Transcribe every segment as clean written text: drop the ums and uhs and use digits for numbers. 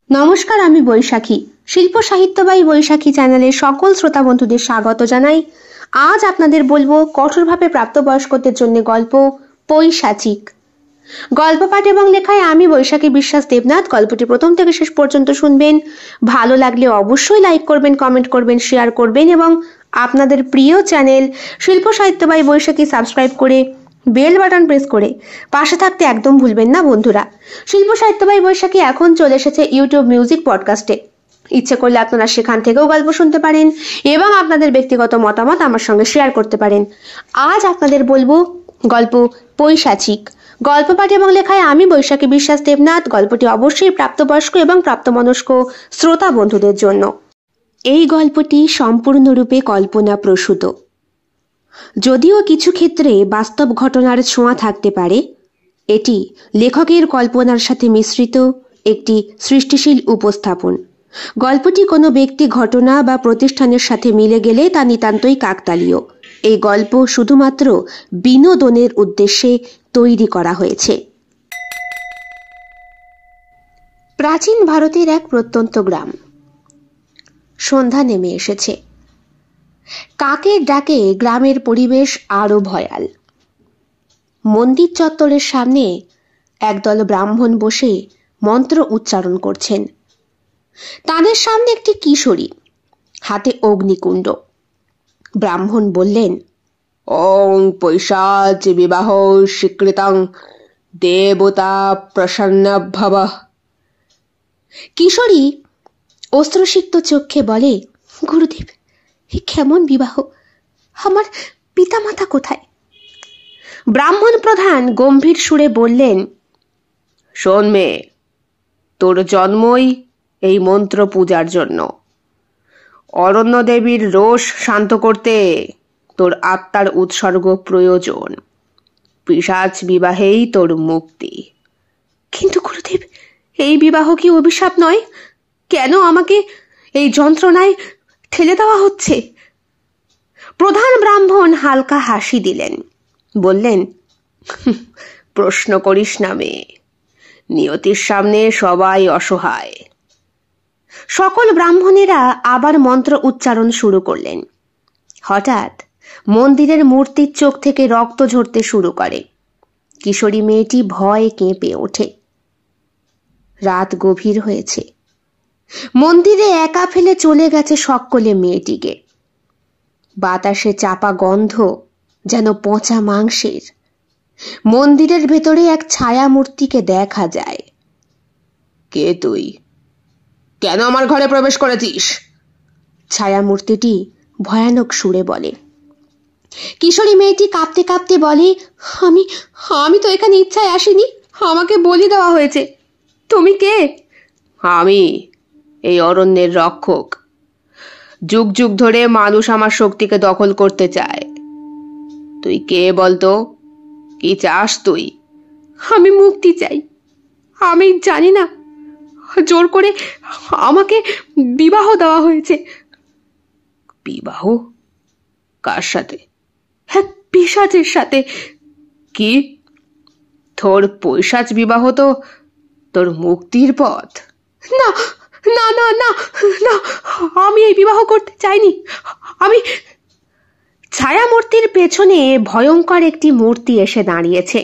নমস্কার, আমি বৈশাখী। শিল্প সাহিত্য বাই বৈশাখী চ্যানেলের সকল শ্রোতা বন্ধুদের স্বাগত জানাই। আজ আপনাদের বলবো কঠোরভাবে প্রাপ্তবয়স্কদের জন্য গল্প পৈশাচিক। গল্প পাঠ এবং লেখায় আমি বৈশাখী বিশ্বাস দেবনাথ। গল্পটি প্রথম থেকে শেষ পর্যন্ত শুনবেন। ভালো লাগলে অবশ্যই লাইক করবেন, কমেন্ট করবেন, শেয়ার করবেন এবং আপনাদের প্রিয় চ্যানেল শিল্প সাহিত্য বাই বৈশাখী সাবস্ক্রাইব করে বেল বাটন প্রেস করে পাশে থাকতে একদম ভুলবেন না বন্ধুরা। শিল্প সাহিত্য বাই বৈশাখী এখন চলে এসেছে ইউটিউব মিউজিক পডকাস্টে। ইচ্ছে করলে আপনারা সেখান থেকেও গল্প শুনতে পারেন এবং আপনাদের ব্যক্তিগত মতামত আমার সঙ্গে শেয়ার করতে পারেন। আজ আপনাদের বলবো গল্প পৈশাচিক। গল্প পাঠ এবং লেখায় আমি বৈশাখী বিশ্বাস দেবনাথ। গল্পটি অবশ্যই প্রাপ্তবয়স্ক এবং প্রাপ্তমনস্ক শ্রোতা বন্ধুদের জন্য। এই গল্পটি সম্পূর্ণরূপে কল্পনা প্রসূত, যদিও কিছু ক্ষেত্রে বাস্তব ঘটনার ছোঁয়া থাকতে পারে। এটি লেখকের কল্পনার সাথে মিশ্রিত একটি সৃষ্টিশীল উপস্থাপন। গল্পটি কোনো ব্যক্তি, ঘটনা বা প্রতিষ্ঠানের সাথে মিলে গেলে তা নিতান্তই কাকতালীয়। এই গল্প শুধুমাত্র বিনোদনের উদ্দেশ্যে তৈরি করা হয়েছে। প্রাচীন ভারতের এক প্রত্যন্ত গ্রাম। সন্ধ্যা নেমে এসেছে। কাকের ডাকে গ্রামের পরিবেশ আরো ভয়াল। মন্দির চত্বরের সামনে একদল ব্রাহ্মণ বসে মন্ত্র উচ্চারণ করছেন। তাদের সামনে একটি কিশোরী, হাতে অগ্নিকুণ্ড। ব্রাহ্মণ বললেন, ওং পৈশাচ বিবাহ স্বীকৃতং দেবতা প্রসন্ন ভব। কিশোরী অশ্রুসিক্ত চোখে বলে, গুরুদেব, এ কেমন বিবাহ? আমার পিতামাতা কোথায়? ব্রাহ্মণ প্রধান গম্ভীর সুরে বললেন, শোন মেয়ে, তোর জন্মই এই মন্ত্র পূজার জন্য। অরণ্য দেবীর রোষ শান্ত করতে তোর আত্মার উৎসর্গ প্রয়োজন। পিশাচ বিবাহেই তোর মুক্তি। কিন্তু গুরুদেব, এই বিবাহ কি অভিশাপ নয়? কেন আমাকে এই যন্ত্রণায় ঠেলে দেওয়া হচ্ছে? প্রধান ব্রাহ্মণ হালকা হাসি দিলেন, বললেন, প্রশ্ন করিস না মেয়ে, নিয়তির সামনে সবাই অসহায়। সকল ব্রাহ্মণেরা আবার মন্ত্র উচ্চারণ শুরু করলেন। হঠাৎ মন্দিরের মূর্তির চোখ থেকে রক্ত ঝরতে শুরু করে। কিশোরী মেয়েটি ভয়ে কেঁপে ওঠে। রাত গভীর হয়েছে। মন্দিরে একা ফেলে চলে গেছে সকলে মেয়েটিকে। বাতাসে চাপা গন্ধ যেন পচা মাংসের। মন্দিরের ভেতরে এক ছায়া মূর্তিকে দেখা যায়। কে তুই? কেন আমার ঘরে প্রবেশ করেছিস? ছায়া মূর্তিটি ভয়ানক সুরে বলে। কিশোরী মেয়েটি কাঁপতে কাঁপতে বলে, আমি তো এখানে ইচ্ছায় আসিনি, আমাকে বলি দেওয়া হয়েছে। তুমি কে? আমি এই অরণ্যের রক্ষক। যুগ যুগ ধরে মানুষ আমার শক্তিকে দখল করতে চায়। তুই কে বলতো? কি চাস তুই? আমি মুক্তি চাই। আমি জানি না, জোর করে আমাকে বিবাহ দেওয়া হয়েছে। বিবাহ? কার সাথে? হ্যাঁ, পিশাচের সাথে। কি? তোর পৈশাচ বিবাহ তো তোর মুক্তির পথ। না না না না না, আমি এই বিবাহ করতে চাইনি। আমি। ছায়া মূর্তির পেছনে ভয়ঙ্কর একটি মূর্তি এসে দাঁড়িয়েছে।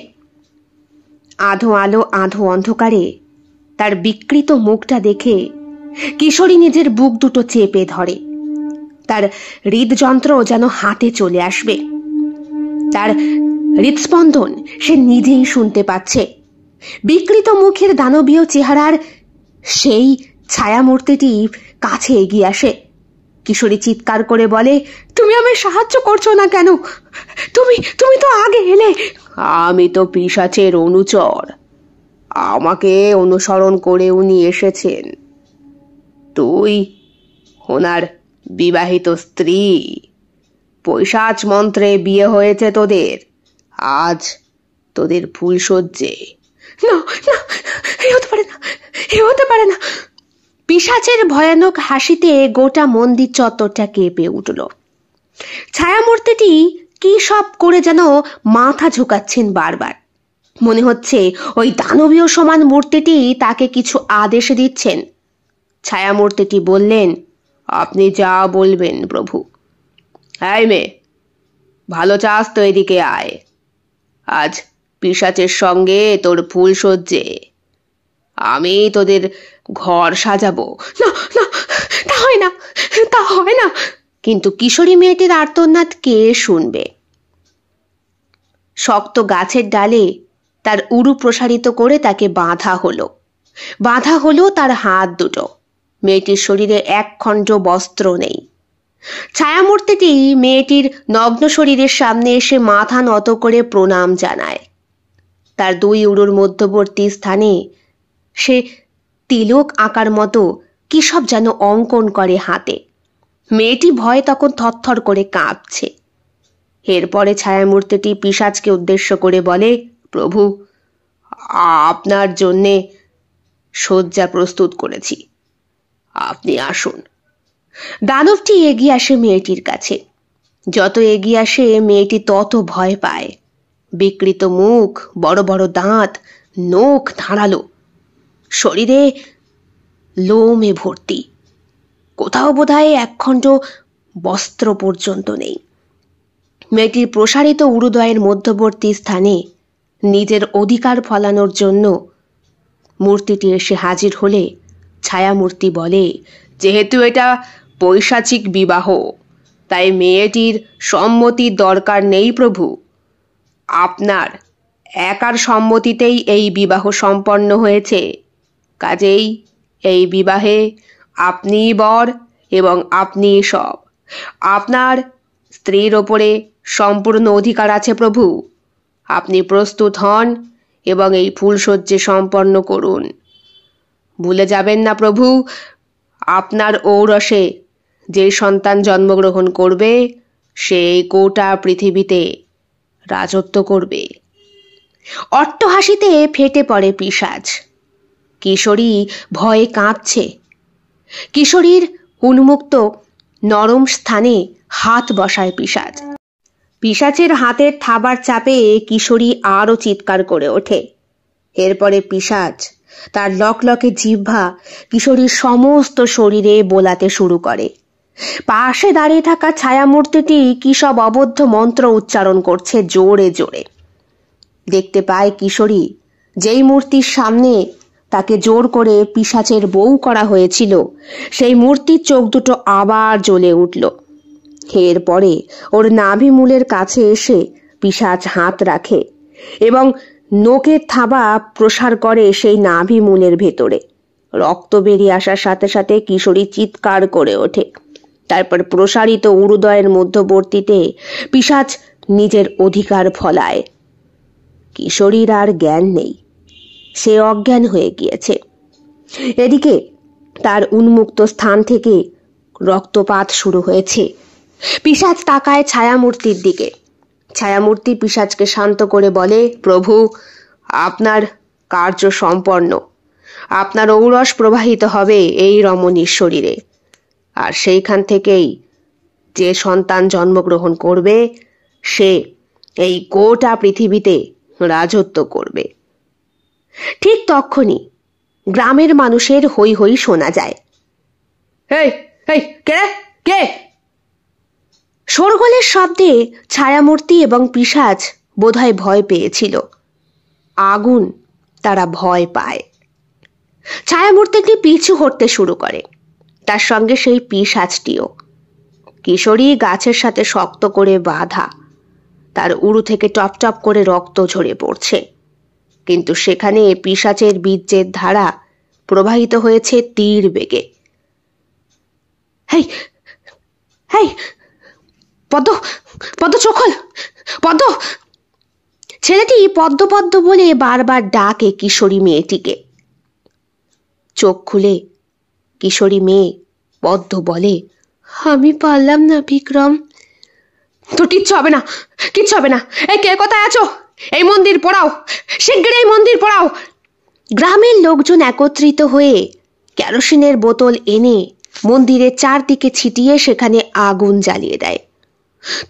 আধো আলো আধো অন্ধকারে তার বিকৃত মুখটা দেখে কিশোরী নিজের বুক দুটো চেপে ধরে। তার হৃদযন্ত্র যেন হাতে চলে আসবে। তার হৃদস্পন্দন সে নিজেই শুনতে পাচ্ছে। বিকৃত মুখের দানবীয় চেহারার সেই ছায়া মূর্তিটি কাছে এগিয়ে আসে। কিশোরী চিৎকার করে বলে, তুমি আমায় সাহায্য করছো না কেন? তুমি তো আগে এলে। আমি তো পিশাচের অনুচর। আমাকে অনুসরণ করে উনি এসেছেন। তুই ওনার বিবাহিত স্ত্রী। পৈশাচ মন্ত্রে বিয়ে হয়েছে তোদের। আজ তোদের ফুল সজ্জে। না না, এ হতে পারে না, এ হতে পারে না। পিশাচের ভয়ানক হাসিতে গোটা মন্দির চত্বরটা কেঁপে উঠল। ছায়ামূর্তিটি কি সব করে যেন মাথা ঝুঁকাচ্ছেন বারবার। মনে হচ্ছে ওই দানবীয় সমান মূর্তিটি তাকে কিছু আদেশ দিচ্ছেন। ছায়ামূর্তিটি বললেন, আপনি যা বলবেন প্রভু। এই মেয়ে, ভালো চাস তো এদিকে আয়। আজ পিশাচের সঙ্গে তোর ফুল সজ্জে আমি তোদের ঘর সাজাবো। না না, তা হয় না, তা হয় না। কিন্তু কিশোরী মেয়েটির আর্তনাদ কে শুনবে? শক্ত গাছের ডালে তার উরু প্রসারিত করে তাকে বাঁধা হলো তার হাত দুটো। মেয়েটির শরীরে এক খণ্ড বস্ত্র নেই। ছায়ামূর্তিটি মেয়েটির নগ্ন শরীরের সামনে এসে মাথা নত করে প্রণাম জানায়। তার দুই উরুর মধ্যবর্তী স্থানে সে তিলক আঁকার মতো কি সব যেন অঙ্কন করে হাতে। মেয়েটি ভয়ে তখন থরথর করে কাঁপছে। এরপরে ছায়ামূর্তিটি পিশাচকে উদ্দেশ্য করে বলে, প্রভু, আপনার জন্যে শয্যা প্রস্তুত করেছি, আপনি আসুন। দানবটি এগিয়ে আসে মেয়েটির কাছে। যত এগিয়ে আসে মেয়েটি তত ভয় পায়। বিকৃত মুখ, বড় বড় দাঁত, নখ ধারালো, শরীরে লোমে ভর্তি। কোথাও বোধহয় একখণ্ড বস্ত্র পর্যন্ত নেই। মেয়েটির প্রসারিত উরুদয়ের মধ্যবর্তী স্থানে নিজের অধিকার ফলানোর জন্য মূর্তিটি এসে হাজির হলে ছায়ামূর্তি বলে, যেহেতু এটা পৈশাচিক বিবাহ, তাই মেয়েটির সম্মতির দরকার নেই প্রভু। আপনার একার সম্মতিতেই এই বিবাহ সম্পন্ন হয়েছে, কাজেই এই বিবাহে আপনিই বর এবং আপনিই সব। আপনার স্ত্রীর ওপরে সম্পূর্ণ অধিকার আছে প্রভু। আপনি প্রস্তুত হন এবং এই ফুলসজ্জে সম্পন্ন করুন। ভুলে যাবেন না প্রভু, আপনার ঔরসে যে সন্তান জন্মগ্রহণ করবে সে গোটা পৃথিবীতে রাজত্ব করবে। অট্টহাসিতে ফেটে পড়ে পিশাচ। কিশোরী ভয়ে কাঁপছে। কিশোরীর উন্মুক্ত নরম স্থানে হাত বসায় পিশাচ। পিশাচের হাতের থাবার চাপে কিশোরী আরো চিৎকার করে ওঠে। এরপরে পিশাচ তার লকলকে জিহ্বা কিশোরীর সমস্ত শরীরে বোলাতে শুরু করে। পাশে দাঁড়িয়ে থাকা ছায়ামূর্তিটি কি সব অবদ্ধ মন্ত্র উচ্চারণ করছে জোরে জোরে। দেখতে পায় কিশোরী যেই মূর্তির সামনে তাকে জোর করে পিশাচের বউ করা হয়েছিল, সেই মূর্তির চোখ দুটো আবার জ্বলে উঠল। এরপরে ওর নাভি মূলের কাছে এসে পিশাচ হাত রাখে এবং নোকের থাবা প্রসার করে সেই নাভি মূলের ভেতরে। রক্ত বেরিয়ে আসার সাথে সাথে কিশোরী চিৎকার করে ওঠে। তারপর প্রসারিত উরুদয়ের মধ্যবর্তীতে পিশাচ নিজের অধিকার ফলায়। কিশোরীর আর জ্ঞান নেই, সে অজ্ঞান হয়ে গিয়েছে। এদিকে তার উন্মুক্ত স্থান থেকে রক্তপাত শুরু হয়েছে। পিশাচ তাকায় ছায়ামূর্তির দিকে। ছায়ামূর্তি পিশাচকে শান্ত করে বলে, প্রভু, আপনার কার্য সম্পন্ন। আপনার ঔরস প্রবাহিত হবে এই রমণীর শরীরে, আর সেইখান থেকেই যে সন্তান জন্মগ্রহণ করবে সে এই গোটা পৃথিবীতে রাজত্ব করবে। ঠিক তখনই গ্রামের মানুষের হৈ হৈ শোনা যায়। এই এই কে কে? শোরগোলের শব্দে ছায়ামূর্তি এবং পিশাচ বোধহয় ভয় পেয়েছিল। আগুন তারা ভয় পায়। ছায়ামূর্তিটি পিছু হটতে শুরু করে, তার সঙ্গে সেই পিশাচটিও। কিশোরী গাছের সাথে শক্ত করে বাঁধা, তার উরু থেকে টপ টপ করে রক্ত ঝরে পড়ছে, কিন্তু সেখানে পিশাচের বীর্যের ধারা প্রবাহিত হয়েছে তীর বেগে। হেই হেই পদ্ম, পদ্ম চোখ খোল, পদ্ম। ছেলেটি পদ্ম পদ্ম বলে বারবার ডাকে কিশোরী মেয়েটিকে। চোখ খুলে কিশোরী মেয়ে পদ্ম বলে, আমি পারলাম না বিক্রম। তোর কিচ্ছু হবে না, কিচ্ছু হবে না। এই কে কোথায় আছো? এই মন্দির পোড়াও, শিগগির এই মন্দির পোড়াও। গ্রামের লোকজন একত্রিত হয়ে কেরোসিনের বোতল এনে মন্দিরের চারদিকে ছিটিয়ে সেখানে আগুন জ্বালিয়ে দেয়।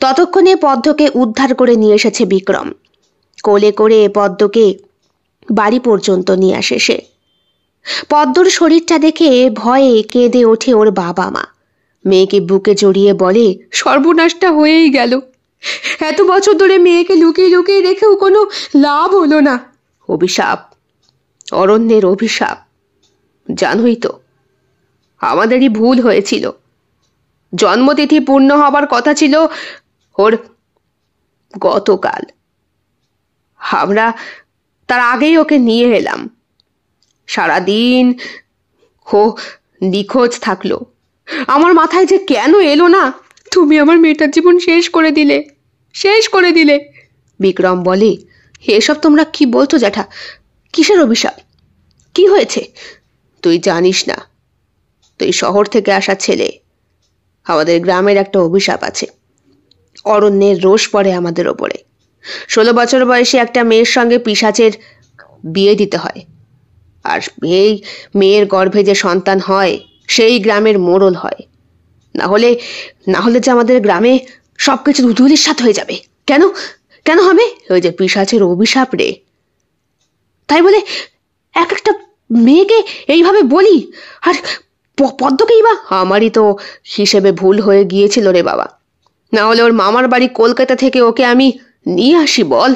ততক্ষণে পদ্মকে উদ্ধার করে নিয়ে এসেছে বিক্রম। কোলে করে পদ্মকে বাড়ি পর্যন্ত নিয়ে আসে সে। পদ্মর শরীরটা দেখে ভয়ে কেঁদে ওঠে ওর বাবা মা। মেয়েকে বুকে জড়িয়ে বলে, সর্বনাশটা হয়েই গেল। এত বছর ধরে মেয়েকে লুকিয়ে লুকিয়ে রেখেও কোনো লাভ হলো না। অভিশাপ, অরণ্যের অভিশাপ। জানোই তো, আমাদেরই ভুল হয়েছিল। জন্মতিথি পূর্ণ হবার কথা ছিল ওর গতকাল। আমরা তার আগেই ওকে নিয়ে এলাম। সারাদিন ও নিখোঁজ থাকলো। আমার মাথায় যে কেন এলো না, তুমি আমার মেয়েটার জীবন শেষ করে দিলে, শেষ করে দিলে। বিক্রম বলে, এসব তোমরা কি বলছো জ্যাঠা? কিসের অভিশাপ? কি হয়েছে? তুই জানিস না, তুই শহর থেকে আসা ছেলে। আমাদের গ্রামের একটা অভিশাপ আছে। অরণ্যের রোষ পড়ে আমাদের ওপরে। 16 বছর বয়সে একটা মেয়ের সঙ্গে পিশাচের বিয়ে দিতে হয়। আর এই মেয়ের গর্ভে যে সন্তান হয় সেই গ্রামের মোড়ল হয়। না হলে যে আমাদের গ্রামে সবকিছু ধুলিস্যাৎ হয়ে যাবে। কেন কেন হবে? ওই যে পিশাচের অভিশাপ রে। তাই বলে এক একটা মেয়েকে এইভাবে বলি, আর পদ্মকেই বা? আমারই তো হিসেবে ভুল হয়ে গিয়েছিল রে বাবা। না হলে ওর মামার বাড়ি কলকাতা থেকে ওকে আমি নিয়ে আসি বল।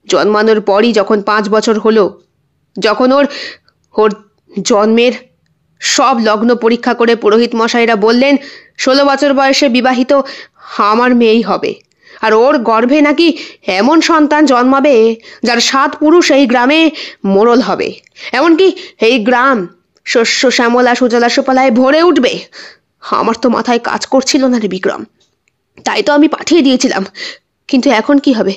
জন্মানোর পরই যখন 5 বছর হলো, যখন ওর জন্মের সব লগ্ন পরীক্ষা করে পুরোহিত মশাইরা বললেন 16 বছর বয়সে বিবাহিত আমার মেয়েই হবে, আর ওর গর্ভে নাকি এমন সন্তান জন্মাবে যার 7 পুরুষ এই গ্রামে মোড়ল হবে, এমনকি এই গ্রাম শস্য শ্যামলা সুজলা সুফলায় ভরে উঠবে। আমার তো মাথায় কাজ করছিল না রে বিক্রম। তাই তো আমি পাঠিয়ে দিয়েছিলাম। কিন্তু এখন কি হবে?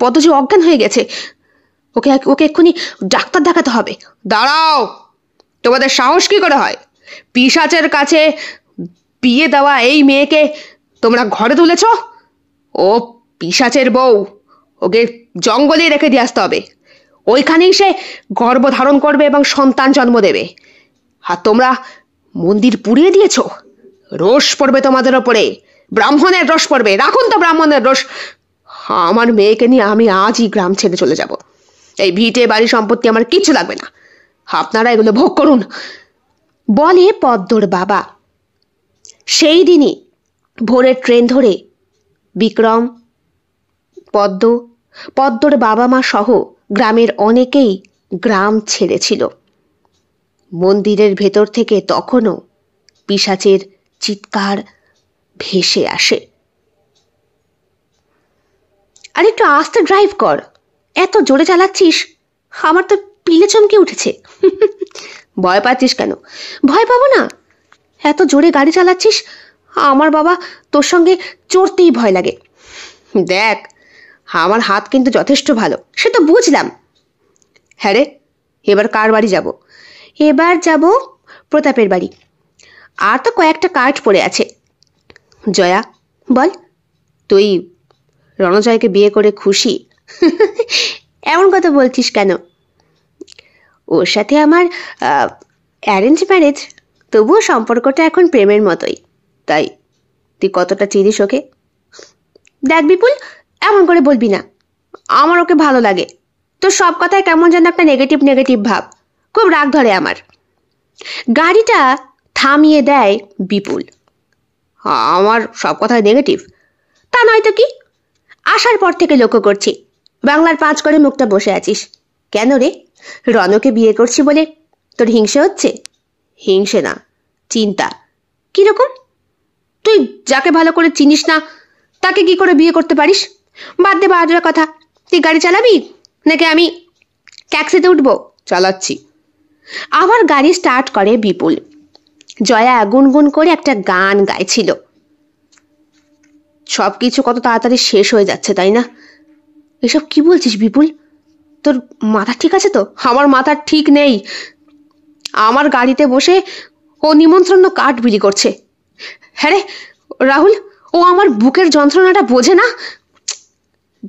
পদ্মজি অজ্ঞান হয়ে গেছে। ওকে এক্ষুনি ডাক্তার দেখাতে হবে। দাঁড়াও, তোমাদের সাহস কি করে হয়? পিশাচের কাছে বিয়ে দেওয়া এই মেয়েকে তোমরা ঘরে তুলেছ? ও পিশাচের বউ। ওকে জঙ্গলে রেখে দিয়ে আসতে হবে। ওইখানেই সে গর্ভ ধারণ করবে এবং সন্তান জন্ম দেবে। আর তোমরা মন্দির পুড়িয়ে দিয়েছ। রোষ পড়বে তোমাদের ওপরে, ব্রাহ্মণের রোষ পড়বে। রাখুন তো ব্রাহ্মণের রোষ। আমার মেয়েকে নিয়ে আমি আজই গ্রাম ছেড়ে চলে যাব। এই ভিটে বাড়ি সম্পত্তি আমার কিচ্ছু লাগবে না। আপনারা এগুলো ভোগ করুন, বলে পদ্মর বাবা। সেই দিনই ভোরের ট্রেন ধরে বিক্রম, পদ্মর বাবা মা সহ গ্রামের অনেকেই গ্রাম ছেড়েছিল। মন্দিরের ভেতর থেকে তখনও পিশাচের চিৎকার ভেসে আসে। আর একটু আস্তে ড্রাইভ কর, এত জোরে চালাচ্ছিস। আমার তো পিলে চমকে উঠেছে। ভয় পাচ্ছিস কেন? ভয় পাবো না। এত জোরে গাড়ি চালাচ্ছিস, আমার বাবা তোর সঙ্গে চড়তেই ভয় লাগে। দেখ, আমার হাত কিন্তু যথেষ্ট ভালো, সে তো বুঝলাম। হ্যাঁ রে, এবার কার বাড়ি যাব? এবার যাব প্রতাপের বাড়ি। আর তো কয়েকটা কার্ড পড়ে আছে। জয়া, বল, তুই রণজয়কে বিয়ে করে খুশি? এমন কথা বলছিস কেন? ওর সাথে আমার অ্যারেঞ্জ ম্যারেজ, তবুও সম্পর্কটা এখন প্রেমের মতোই। তাই তুই কতটা চিনিস ওকে? দেখ বিপুল, এমন করে বলবি না। আমার ওকে ভালো লাগে। তোর সব কথায় কেমন যেন একটা নেগেটিভ ভাব। খুব রাগ ধরে আমার। গাড়িটা থামিয়ে দেয় বিপুল। আমার সব কথায় নেগেটিভ? তা নয় তো কি। আসার পর থেকে লক্ষ্য করছি বাংলার 5 করে মুখটা বসে আছিস। কেন রে? রণকে বিয়ে করছি বলে তোর হিংসে হচ্ছে? হিংসে না, চিন্তা। কিরকম? তুই যাকে ভালো করে চিনিস না তাকে কি করে বিয়ে করতে পারিস? বাদ দে বাহাদুরের কথা। তুই গাড়ি চালাবি নাকি আমি ট্যাক্সিতে উঠবো? চালাচ্ছি। আবার গাড়ি স্টার্ট করে বিপুল। জয়া গুনগুন করে একটা গান গাইছিল। সবকিছু কত তাড়াতাড়ি শেষ হয়ে যাচ্ছে, তাই না? এসব কি বলছিস বিপুল? তোর মাথা ঠিক আছে তো? আমার মাথা ঠিক নেই। আমার গাড়িতে বসে ও নিমন্ত্রণ কার্ড বিলি করছে। হ্যাঁ রে রাহুল, ও আমার বুকের যন্ত্রণাটা বোঝে না।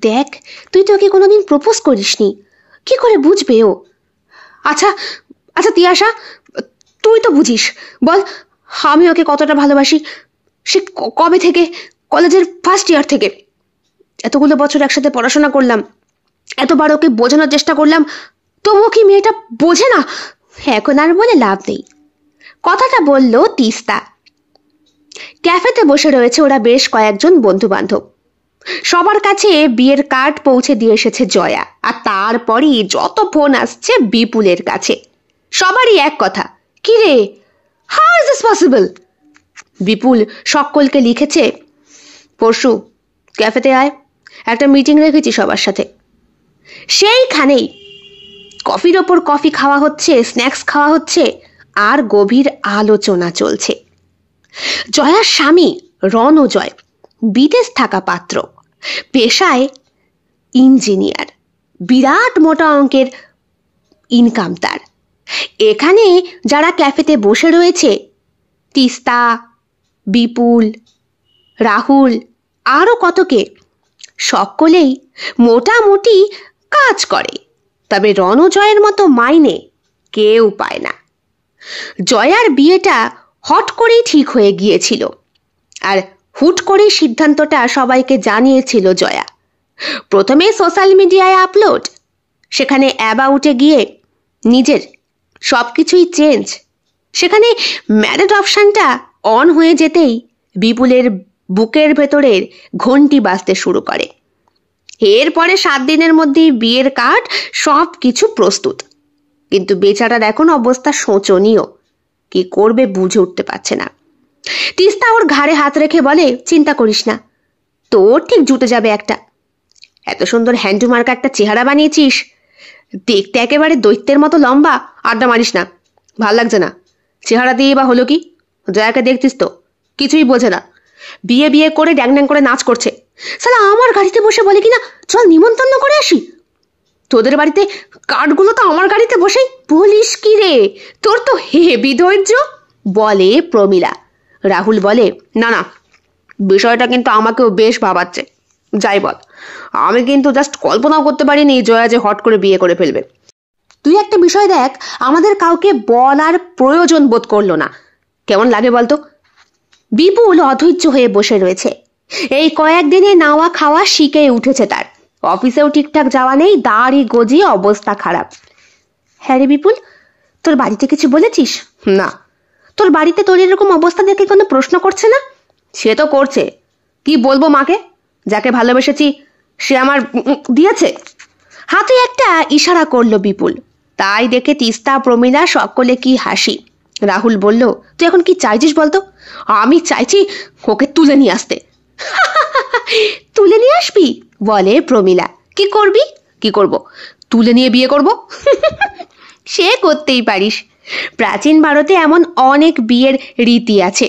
দেখ, তুই তো ওকে কোনোদিন প্রপোজ করিসনি, কি করে বুঝবে ও? আচ্ছা তিয়াশা, তুই তো বুঝিস, বল আমি ওকে কতটা ভালোবাসি। সে কবে থেকে? কলেজের ফার্স্ট ইয়ার থেকে। এতগুলো বছর একসাথে পড়াশোনা করলাম, এতবার ওকে বোঝানোর চেষ্টা করলাম, তবুও কি মেয়েটা বোঝে না? এখন আর বলে লাভ নেই। কথাটা বলল তিস্তা। ক্যাফেতে বসে রয়েছে ওরা বেশ কয়েকজন বন্ধু বান্ধব। সবার কাছে বিয়ের কার্ড পৌঁছে দিয়ে এসেছে জয়া, আর তারপরই যত ফোন আসছে বিপুলের কাছে। সবারই এক কথা, কি রে, হাউ ইজ দিস পসিবল? বিপুল সকলকে লিখেছে, পরশু ক্যাফেতে আয়, একটা মিটিং রেখেছি সবার সাথে। সেইখানেই কফির ওপর কফি খাওয়া হচ্ছে, স্ন্যাক্স খাওয়া হচ্ছে, আর গভীর আলোচনা চলছে। জয়ার স্বামী রণজয় বিদেশ থাকা পাত্র, পেশায় ইঞ্জিনিয়ার, বিরাট মোটা অঙ্কের ইনকাম তার। এখানে যারা ক্যাফেতে বসে রয়েছে, তিস্তা, বিপুল, রাহুল, আরো কতকে, সকলেই মোটামুটি কাজ করে, তবে রণজয়ের মতো মাইনে কেউ পায় না। জয়ার বিয়েটা হট করেই ঠিক হয়ে গিয়েছিল, আর হুট করেই সিদ্ধান্তটা সবাইকে জানিয়েছিল জয়া। প্রথমে সোশ্যাল মিডিয়ায় আপলোড, সেখানে অ্যাবাউটে গিয়ে নিজের সবকিছুই চেঞ্জ, সেখানে ম্যারেজ অপশনটা অন হয়ে যেতেই বিপুলের বুকের ভেতরের ঘন্টি বাজতে শুরু করে। এরপরে 7 দিনের মধ্যেই বিয়ের কার্ড, সব কিছু প্রস্তুত। কিন্তু বেচারার এখন অবস্থা শোচনীয়, কি করবে বুঝে উঠতে পারছে না। তিস্তা ওর ঘাড়ে হাত রেখে বলে, চিন্তা করিস না, তোর ঠিক জুটে যাবে একটা। এত সুন্দর হ্যান্ডুমার্কা একটা চেহারা বানিয়েছিস, দেখতে একেবারে দৈত্যের মতো লম্বা। আড্ডা মারিস না, ভাল লাগছে না। চেহারা দিয়ে বা হলো কি? জয়াকে দেখছিস তো, কিছুই বোঝে না, বিয়ে বিয়ে করে ড্যাং ড্যাং করে নাচ করছে। শালা আমার গাড়িতে বসে বলে কিনা চল নিমন্ত্রণ করে আসি। তোদের বাড়িতে কার্ডগুলো তো আমার গাড়িতে বসেই। বলিস কি রে, তোর তো হেভি ধৈর্য, বলে প্রমীলা। রাহুল বলে, না না, বিষয়টা কিন্তু আমাকেও বেশ ভাবাচ্ছে। যাই বল, আমি কিন্তু জাস্ট কল্পনাও করতে পারিনি জয়া যে হট করে বিয়ে করে ফেলবে। তুই একটা বিষয় দেখ, আমাদের কাউকে বলার প্রয়োজন বোধ করলো না। কেমন লাগে বলতো? বিপুল অধৈর্য হয়ে বসে রয়েছে। এই কয়েকদিনে নাওয়া খাওয়া শিখে উঠেছে তার। অফিসেও ঠিকঠাক যাওয়া নেই, দাড়ি গজিয়ে অবস্থা খারাপ। হ্যাঁ রে বিপুল, তোর বাড়িতে কিছু বলেছিস? না। তোর বাড়িতে তোর এরকম অবস্থা দেখে কোনো প্রশ্ন করছে না? সে তো করছে, কি বলবো মাকে? যাকে ভালোবেসেছি সে আমার দিয়েছে। হাতে একটা ইশারা করলো বিপুল। তাই দেখে তিস্তা, প্রমীলা সকলে কি হাসি। রাহুল বলল, তুই এখন কি চাইছিস বলতো? আমি চাইছি ওকে তুলে নিয়ে আসতে। তুলে নিয়ে আসবি, বলে প্রমীলা। কি করবি? কি করব? তুলে নিয়ে বিয়ে করব। সে করতেই পারিস, প্রাচীন ভারতে এমন অনেক বিয়ের রীতি আছে।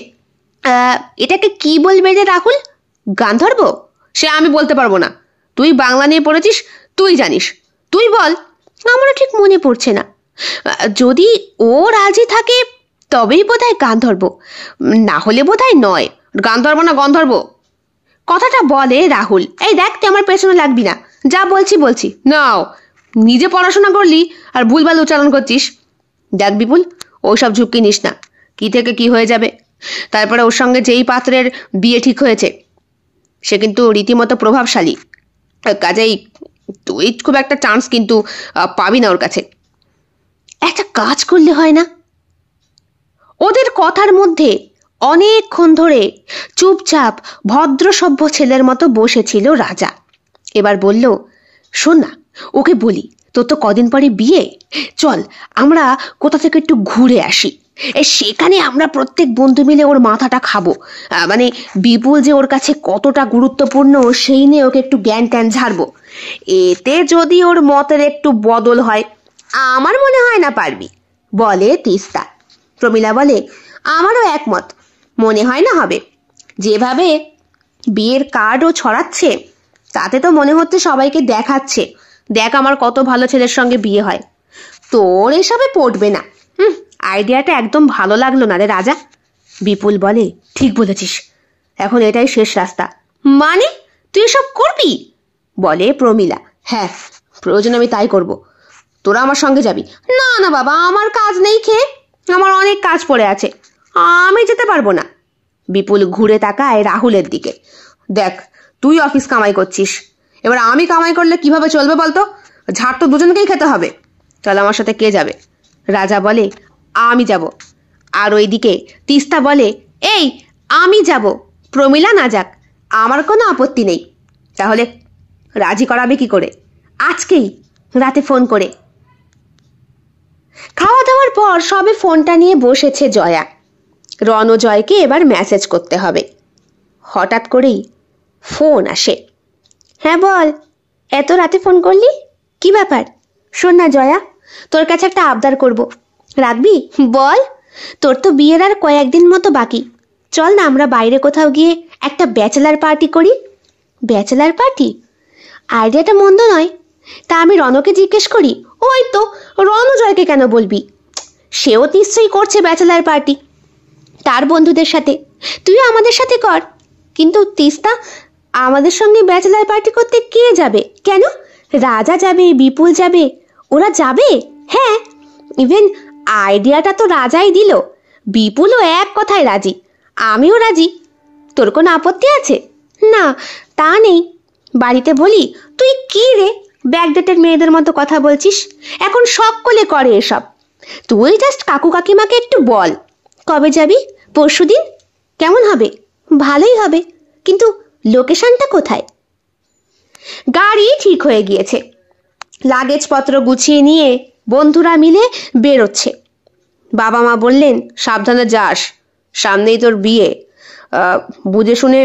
এটাকে কি বলবে রে রাহুল? গান্ধর্ব? সে আমি বলতে পারবো না, তুই বাংলা নিয়ে পড়েছিস, তুই জানিস, তুই বল। আমারও ঠিক মনে পড়ছে না। যদি ও রাজি থাকে তবেই বোধহয় গান্ধর্ব, না হলে বোধহয় নয়। গান্ধর্ব না গন্ধর্ব, কথাটা বলে রাহুল। এই দেখ, তুই আমার পেছনে লাগবি না, যা বলছি বলছি। নাও, নিজে পড়াশোনা করলি আর ভুলভাল উচ্চারণ করছিস। দেখ বিপুল, ওইসব ঝুঁকি নিস না, কি থেকে কি হয়ে যাবে। তারপরে ওর সঙ্গে যেই পাত্রের বিয়ে ঠিক হয়েছে সে কিন্তু রীতিমতো প্রভাবশালী, কাজেই তুই খুব একটা চান্স কিন্তু পাবি না ওর কাছে। একটা কাজ করলে হয় না? ওদের কথার মধ্যে অনেকক্ষণ ধরে চুপচাপ ভদ্রসভ্য ছেলের মতো বসেছিল রাজা। এবার বলল, শোন না, ওকে বলি তোর তো কদিন পরে বিয়ে, চল আমরা কোথা থেকে একটু ঘুরে আসি। সেখানে আমরা প্রত্যেক বন্ধু মিলে ওর মাথাটা খাবো। মানে বিপুল যে ওর কাছে কতটা গুরুত্বপূর্ণ সেই নিয়ে ওকে একটু জ্ঞান ট্যান ঝাড়বো। এতে যদি ওর মতের একটু বদল হয়, আমার মনে হয় না পারবি, বলে তিস্তা। প্রমীলা বলে, আমারও একমত, মনে হয় না হবে। যেভাবে বিয়ের কার্ডও ছড়াচ্ছে তাতে তো মনে হচ্ছে সবাইকে দেখাচ্ছে, দেখ আমার কত ভালো ছেলের সঙ্গে বিয়ে হয়। তোর এসবে পড়বে না। আইডিয়াটা একদম ভালো লাগলো না রে রাজা। বিপুল বলে, ঠিক বলেছিস, এখন এটাই শেষ রাস্তা। মানে তুই এসব করবি, বলে প্রমীলা। হ্যাঁ, প্রয়োজন আমি তাই করব, তোরা আমার সঙ্গে যাবি। না না বাবা, আমার কাজ নেই খেয়ে, আমার অনেক কাজ পড়ে আছে, আমি যেতে পারবো না। বিপুল ঘুরে তাকায় রাহুলের দিকে। দেখ, তুই অফিস কামাই করছিস, এবার আমি কামাই করলে কিভাবে চলবে বলতো? ঝাড় তো দুজনকেই খেতে হবে। তাহলে আমার সাথে কে যাবে? রাজা বলে, আমি যাব। আর ওইদিকে তিস্তা বলে, এই আমি যাব, প্রমীলা না যাক, আমার কোনো আপত্তি নেই। তাহলে রাজি করাবে কি করে? আজকেই রাতে ফোন করে। খাওয়া দাওয়ার পর সবে ফোনটা নিয়ে বসেছে জয়া। রণজয়কে এবার মেসেজ করতে হবে। হঠাৎ করেই ফোন আসে। হ্যাঁ বল, এত রাতে ফোন করলি, কি ব্যাপার? শোন না জয়া, তোর কাছে একটা আবদার করব, রাখবি? বল। তোর তো বিয়ের আর কয়েকদিন মতো বাকি। চল না আমরা বাইরে কোথাও গিয়ে একটা ব্যাচেলার পার্টি করি। Bachelor party? আইডিয়াটা মন্দ নয়। তা আমি রণকে জিজ্ঞেস করি। ওই তো, রণজয়কে কেন বলবি? সেও নিশ্চয়ই করছে ব্যাচেলার পার্টি তার বন্ধুদের সাথে। তুইও আমাদের সাথে কর। কিন্তু তিস্তা, আমাদের সঙ্গে ব্যাচেলার পার্টি করতে কে যাবে? কেন? রাজা যাবে, বিপুল যাবে, ওরা যাবে। হ্যাঁ, ইভেন আইডিয়াটা তো রাজাই দিল। বিপুলও এক কথায় রাজি, আমিও রাজি। তোর কোনো আপত্তি আছে? না, তা নেই। বাড়িতে বলি, তুই কি রে ব্যাকডেটের মেয়েদের মতো কথা বলছিস? এখন সকলে করে এসব। তুই জাস্ট কাকু কাকিমাকে একটু বল। কবে যাবি? পরশুদিন? কেমন হবে? ভালোই হবে, কিন্তু লোকেশনটা কোথায়? গাড়ি ঠিক হয়ে গিয়েছে। লাগেজপত্র গুছিয়ে নিয়ে বন্ধুরা মিলে বেরোচ্ছে। বাবা মা বললেন, সাবধানে যাস, সামনেই তোর বিয়ে, বুঝে শুনে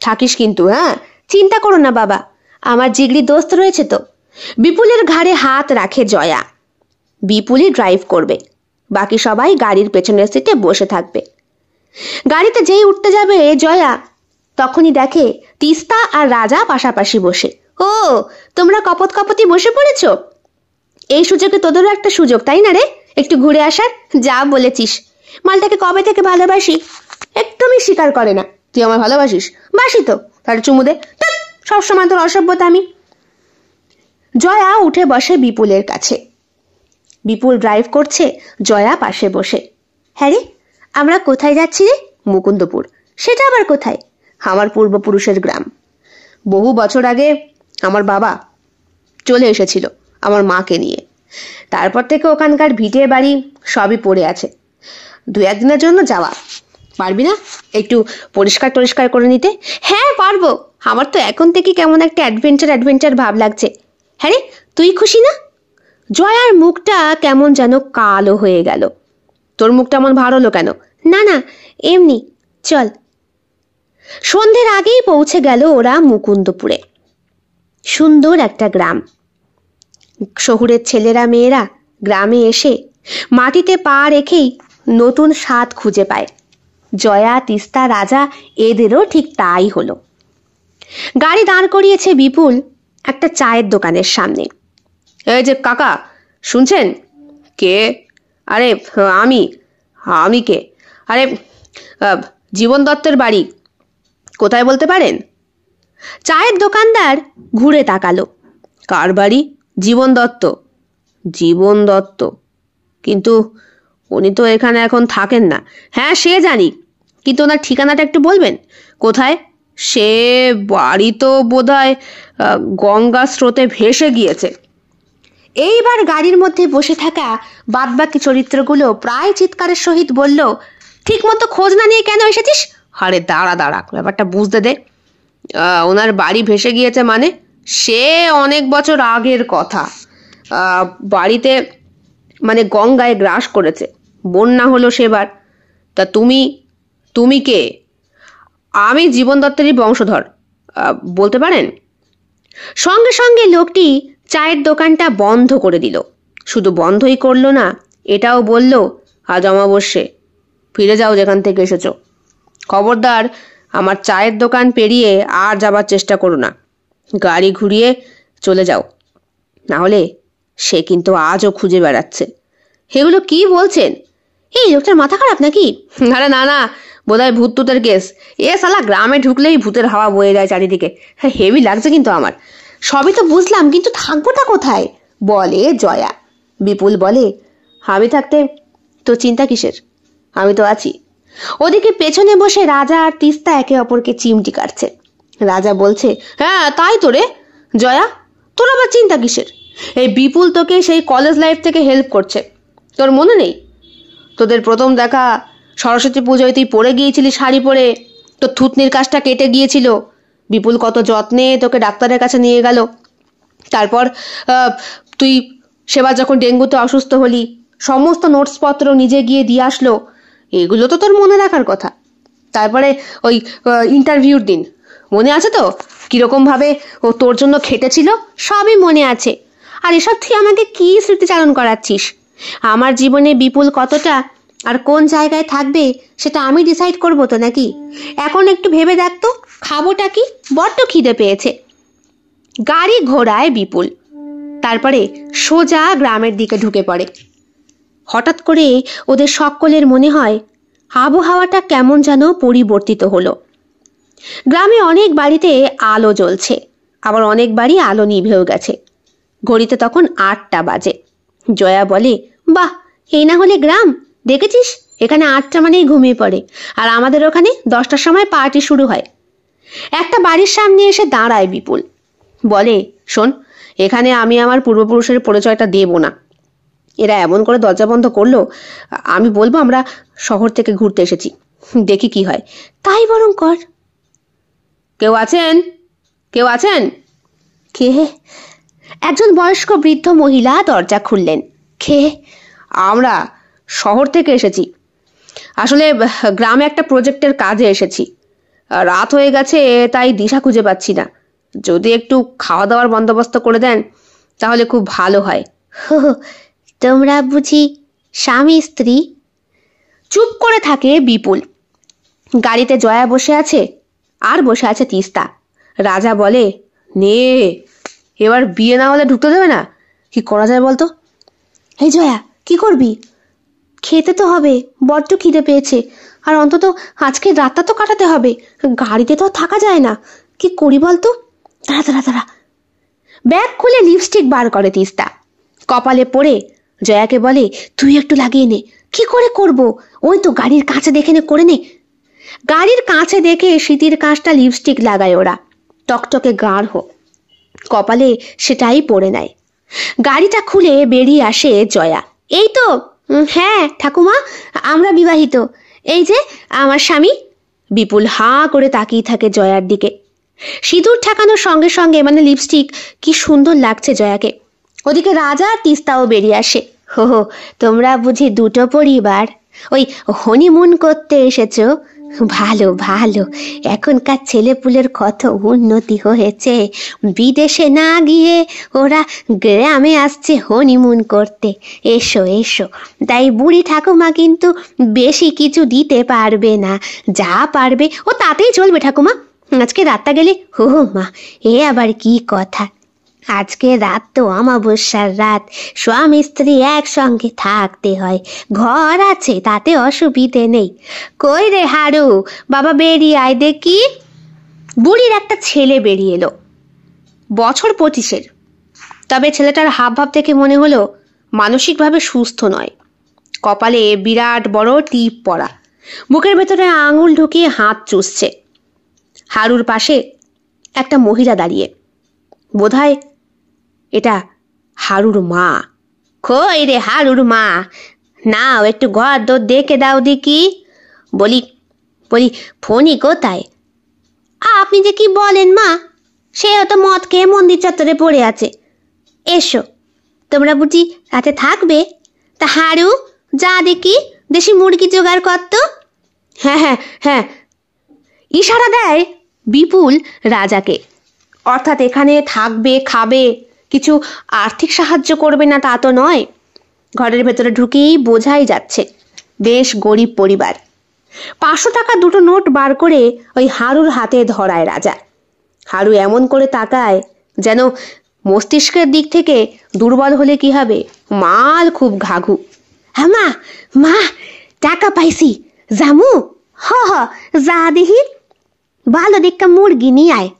থাকিস কিন্তু। হ্যাঁ, চিন্তা করো না বাবা, আমার জিগরি দোস্ত রয়েছে তো। বিপুলের ঘাড়ে হাত রাখে জয়া। বিপুলই ড্রাইভ করবে, বাকি সবাই গাড়ির পেছনের সিটে বসে থাকবে। গাড়িতে যেই উঠতে যাবে জয়া, তখনই দেখে তিস্তা আর রাজা পাশাপাশি বসে। ও, তোমরা কপত কপতি বসে পড়েছ? এই সুযোগে তোদেরও একটা সুযোগ, তাই না রে, একটু ঘুরে আসার? যা বলেছিস। মালটাকে কবে থেকে ভালোবাসি, একদমই স্বীকার করে না। তুই আমার ভালোবাসিস? বাসি তো, তাহলে চুমু দে। সবসময় তোর অসভ্যতা আমি। জয়া উঠে বসে বিপুলের কাছে। বিপুল ড্রাইভ করছে, জয়া পাশে বসে। হ্যাঁ রে, আমরা কোথায় যাচ্ছি রে? মুকুন্দপুর। সেটা আবার কোথায়? আমার পূর্বপুরুষের গ্রাম। বহু বছর আগে আমার বাবা চলে এসেছিল আমার মাকে নিয়ে। তারপর থেকে ওখানকার ভিটে বাড়ি সবই পড়ে আছে। দু একদিনের জন্য যাওয়া। পারবি না একটু পরিষ্কার টরিষ্কার করে নিতে? হ্যাঁ পারবো, আমার তো এখন থেকে কেমন একটা অ্যাডভেঞ্চার ভাব লাগছে। হ্যাঁ রে, তুই খুশি না? জয়ার মুখটা কেমন যেন কালো হয়ে গেল। তোর মুখটা এমন ভার হলো কেন? না না, এমনি, চল। সন্ধ্যের আগেই পৌঁছে গেল ওরা মুকুন্দপুরে। সুন্দর একটা গ্রাম। শহুরের ছেলেরা মেয়েরা গ্রামে এসে মাটিতে পা রেখেই নতুন স্বাদ খুঁজে পায়। জয়া, তিস্তা, রাজা এদেরও ঠিক তাই হলো। গাড়ি দাঁড় করিয়েছে বিপুল একটা চায়ের দোকানের সামনে। এই যে কাকা, শুনছেন? কে? আরে আমি কে? আরে জীবন দত্তের বাড়ি কোথায় বলতে পারেন? চায়ের দোকানদার ঘুরে তাকালো। কার বাড়ি? জীবন দত্ত। জীবন দত্ত? কিন্তু উনি তো এখানে এখন থাকেন না। হ্যাঁ সে জানি, কিন্তু ওনার ঠিকানাটা একটু বলবেন কোথায়? সে বাড়ি তো বোধহয় গঙ্গা স্রোতে ভেসে গিয়েছে। এইবার গাড়ির মধ্যে বসে থাকা বাদবাকি চরিত্রগুলো প্রায় চিৎকারের সহিত বলল, ঠিক মতো খোঁজ না নিয়ে কেন এসেছিস? আরে দাঁড়া, ব্যাপারটা বুঝতে দে। ওনার বাড়ি ভেসে গিয়েছে মানে? সে অনেক বছর আগের কথা। বাড়িতে মানে গঙ্গায় গ্রাস করেছে, বন্যা হলো সেবার। তা তুমি কে? আমি জীবন দত্তেরই বংশধর, বলতে পারেন। সঙ্গে সঙ্গে লোকটি চায়ের দোকানটা বন্ধ করে দিল। শুধু বন্ধই করলো না, এটাও বলল, আজ অমাবস্যে, ফিরে যাও যেখান থেকে এসেছো। খবরদার আমার চায়ের দোকান পেরিয়ে আর যাবার চেষ্টা করো না। গাড়ি ঘুরিয়ে চলে যাও, না হলে সে কিন্তু আজও খুঁজে বেড়াচ্ছে। এগুলো কি বলছেন? এই লোকটার মাথা খারাপ নাকি? আরে না, বোধহয় ভূত টুতের কেস। এ শালা গ্রামে ঢুকলেই ভূতের হাওয়া বয়ে যায় চারিদিকে। হেভি লাগছে কিন্তু আমার। সবই তো বুঝলাম, কিন্তু থাকবোটা কোথায়? বলে জয়া। বিপুল বলে, আমি থাকতে তো চিন্তা কিসের, আমি তো আছি। ওদিকে পেছনে বসে রাজা আর তিস্তা একে অপরকে চিমটি কাটছে। রাজা বলছে, হ্যাঁ তাই তো রে জয়া, তোর আবার চিন্তা কিসের? এই বিপুল তোকে সেই কলেজ লাইফ থেকে হেল্প করছে, তোর মনে নেই? তোদের প্রথম দেখা সরস্বতী পুজোয় তুই পরে গিয়েছিলি শাড়ি পরে, তোর থুতনির কাজটা কেটে গিয়েছিল, বিপুল কত যত্নে তোকে ডাক্তারের কাছে নিয়ে গেল। তারপর তুই সেবার যখন ডেঙ্গুতে অসুস্থ হলি, সমস্ত নোটসপত্র নিজে গিয়ে দিয়ে আসলো, এগুলো তো তোর মনে রাখার কথা। তারপরে ওই ইন্টারভিউর দিন মনে আছে তো, কিরকম ভাবে ও তোর জন্য খেটেছিল? সবই মনে আছে। আর এসব তুই আমাকে কি স্মৃতিচারণ করাচ্ছিস? আমার জীবনে বিপুল কতটা আর কোন জায়গায় থাকবে সেটা আমি ডিসাইড করবো তো নাকি? এখন একটু ভেবে দেখ তো, খাবোটা কি? বড্ড খিদে পেয়েছে। গাড়ি ঘোড়ায় বিপুল তারপরে সোজা গ্রামের দিকে ঢুকে পড়ে। হঠাৎ করে ওদের সকলের মনে হয় আবহাওয়াটা কেমন যেন পরিবর্তিত হলো। গ্রামে অনেক বাড়িতে আলো জ্বলছে, আবার অনেক বাড়ি আলো নিভেও গেছে। ঘড়িতে তখন 8টা বাজে। জয়া বলে, বাহ, এই না হলে গ্রাম! দেখেছিস, এখানে 8টা মানেই ঘুমিয়ে পড়ে, আর আমাদের ওখানে 10টার সময় পার্টি শুরু হয়। একটা বাড়ির সামনে এসে দাঁড়ায় বিপুল, বলে, শোন, এখানে আমি আমার পূর্বপুরুষের পরিচয়টা দেব না। এরা এমন করে দরজা বন্ধ করলো, আমি বলবো আমরা শহর থেকে ঘুরতে এসেছি, দেখি কি হয়। তাই বরং কর। কেউ আছেন? কেউ আছেন? কে? একজন বয়স্ক বৃদ্ধ মহিলা দরজা খুললেন। কে? আমরা শহর থেকে এসেছি, আসলে গ্রামে একটা প্রজেক্টের কাজে এসেছি। রাত হয়ে গেছে, তাই দিশা খুঁজে পাচ্ছি না। যদি একটু খাওয়া দাওয়ার বন্দোবস্ত করে দেন তাহলে খুব ভালো হয়। তোমরা বুঝি স্বামী স্ত্রী? চুপ করে থাকে বিপুল। গাড়িতে জয়া বসে আছে, আর বসে আছে তিস্তা। রাজা বলে, নে, এবার বিয়ে না হলে ঢুকতে দেবে না। কি করা যায় বলতো? এই জয়া, কি করবি? খেতে তো হবে, বড্ড খিদে পেয়েছে, আর অন্তত আজকে রাতটা তো কাটাতে হবে। গাড়িতে তো থাকা যায় না। কি করি বলতো? দাঁড়া দাঁড়া দাঁড়া। ব্যাগ খুলে লিপস্টিক বার করে তিস্তা, কপালে পড়ে জয়াকে বলে, তুই একটু লাগিয়ে নে। কি করে করব? ওই তো গাড়ির কাছে দেখে নে, করে নে। গাড়ির কাছে দেখে শীতের কাঁচটা লিপস্টিক লাগায় ওরা, টকটকে গাঢ়। কপালে সেটাই পড়ে নেয়। গাড়িটা খুলে বেরিয়ে আসে জয়া। এই তো, হ্যাঁ ঠাকুমা, আমরা বিবাহিত। এই যে আমার স্বামী। বিপুল হাঁ করে তাকিয়ে থাকে জয়ার দিকে। সিঁদুর ঠেকানোর সঙ্গে সঙ্গে, মানে লিপস্টিক, কি সুন্দর লাগছে জয়াকে। ওদিকে রাজা আর তিস্তাও বেরিয়ে আসে। হো, তোমরা বুঝি দুটো পরিবার, ওই হনিমুন করতে এসেছো? ভালো ভালো, এখনকার ছেলেপুলের কত উন্নতি হয়েছে। বিদেশে না গিয়ে ওরা গ্রামে আসছে হনিমুন করতে। এসো এসো। তাই বুড়ি ঠাকুমা কিন্তু বেশি কিছু দিতে পারবে না, যা পারবে ও তাতেই চলবে ঠাকুমা। আজকে রাতটা গেলে, হো মা, এ আবার কি কথা? আজকে রাত তো অমাবস্যার রাত, স্বামী স্ত্রী একসঙ্গে থাকতে হয়। ঘর আছে, তাতে অসুবিধে নেই। কই রে হারু, বাবা বেরিয়ে আয় দেখি। বুড়ির একটা ছেলে বেরিয়ে এলো, বছর 25-এর। তবে ছেলেটার হাবভাব থেকে মনে হলো মানসিকভাবে সুস্থ নয়। কপালে বিরাট বড় টিপ পড়া, বুকের ভেতরে আঙুল ঢুকিয়ে হাত চুষছে। হারুর পাশে একটা মহিলা দাঁড়িয়ে, বোধহয় এটা হারুর মা। কই রে হারুর মা, নাও একটু ঘর দোর দেখে দাও দেখি। বলি বলি ফণি কোথায়? আপনি যে কি বলেন মা, সে হয়তো মদ খেয়ে মন্দির চত্বরে পড়ে আছে। এসো, তোমরা বুঝি রাতে থাকবে? তা হারু, যা দেখি দেশি মুরগি জোগাড় করতো। হ্যাঁ হ্যাঁ হ্যাঁ। ইশারা দেয় বিপুল রাজাকে, অর্থাৎ এখানে থাকবে, খাবে, কিছু আর্থিক সাহায্য করবে না তা তো নয়। ঘরের ভেতরে ঢুকেই বোঝাই যাচ্ছে বেশ গরিব পরিবার। 500 টাকা দুটো নোট বার করে ওই হারুর হাতে ধরায় রাজা। হারু এমন করে তাকায় যেন মস্তিষ্কের দিক থেকে দুর্বল হলে কি হবে, মাল খুব ঘাঘু। হ্যাঁ মা, মা টাকা পাইছি, জামু? হ হ, যা দেখি। ভালো দেখা মুরগি নিয়ে আয়,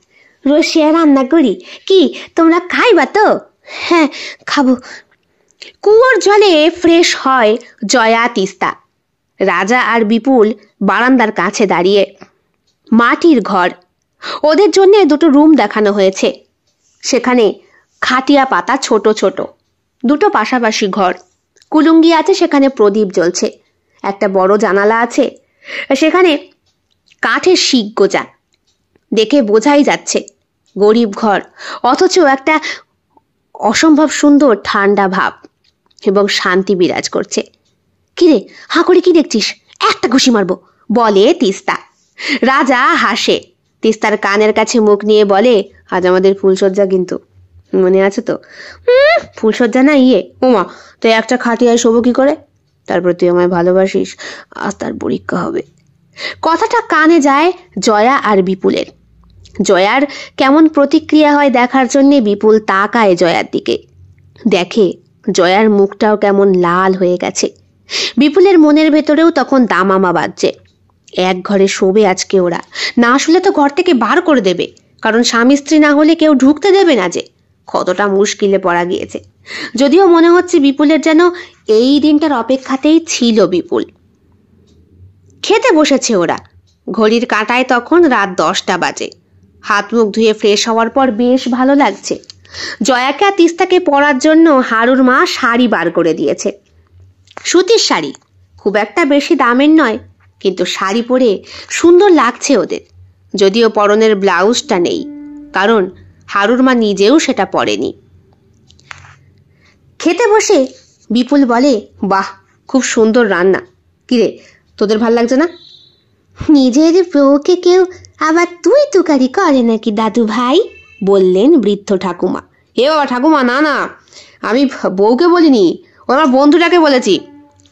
রসিয়া রান্না করি। কি তোমরা খাইবা তো? হ্যাঁ খাবো। কুয়োর জলে ফ্রেশ হয় জয়া তিস্তা। রাজা আর বিপুল বারান্দার কাছে দাঁড়িয়ে। মাটির ঘর, ওদের জন্য দুটো রুম দেখানো হয়েছে। সেখানে খাটিয়া পাতা ছোট ছোট, দুটো পাশাপাশি ঘর, কুলুঙ্গি আছে, সেখানে প্রদীপ জ্বলছে, একটা বড় জানালা আছে, সেখানে কাঠের শিক গোজা, দেখে বোঝাই যাচ্ছে গরিব ঘর, অথচ একটা অসম্ভব সুন্দর ঠান্ডা ভাব এবং শান্তি বিরাজ করছে। কিরে, হাঁ করে কি দেখছিস? একটা ঘুষি মারবো, বলে তিস্তা। রাজা হাসে, তিস্তার কানের কাছে মুখ নিয়ে বলে, আজ আমাদের ফুলসজ্জা কিন্তু, মনে আছে তো? ফুলসজ্জা না, ওমা, তো একটা খাটিয়ায় শোবো কি করে? তারপর তুই আমায় ভালোবাসিস, আজ তার পরীক্ষা হবে। কথাটা কানে যায় জয়া আর বিপুলের। জয়ার কেমন প্রতিক্রিয়া হয় দেখার জন্যে বিপুল তাকায় জয়ার দিকে, দেখে জয়ার মুখটাও কেমন লাল হয়ে গেছে। বিপুলের মনের ভেতরেও তখন দামামা বাজছে, এক ঘরে শোবে আজকে ওরা, না শুলে তো ঘর থেকে বার করে দেবে, কারণ স্বামী স্ত্রী না হলে কেউ ঢুকতে দেবে না। যে কতটা মুশকিলে পড়া গিয়েছে। যদিও মনে হচ্ছে বিপুলের যেন এই দিনটার অপেক্ষাতেই ছিল বিপুল। খেতে বসেছে ওরা, ঘড়ির কাঁটায় তখন রাত 10টা বাজে। হাত মুখ ধুয়ে ফ্রেশ হওয়ার পর বেশ ভালো লাগছে। জয়াকে আর তিস্তাকে পরার জন্য হারুর মা শাড়ি বার করে দিয়েছে, সুতির শাড়ি, খুব একটা বেশি দামের নয়, কিন্তু শাড়ি পরে সুন্দর লাগছে ওদের। যদিও পরনের ব্লাউজটা নেই, কারণ হারুর মা নিজেও সেটা পরেনি। খেতে বসে বিপুল বলে, বাহ, খুব সুন্দর রান্না। কিরে, তোদের ভাল লাগছে না? নিজের বউকে কেউ আবার তুই তুকারি করে নাকি দাদু ভাই? বললেন বৃদ্ধ ঠাকুমা। এ বাবা ঠাকুমা, না না, আমি বউকে বলিনি, ও আমার বন্ধুটাকে বলেছি।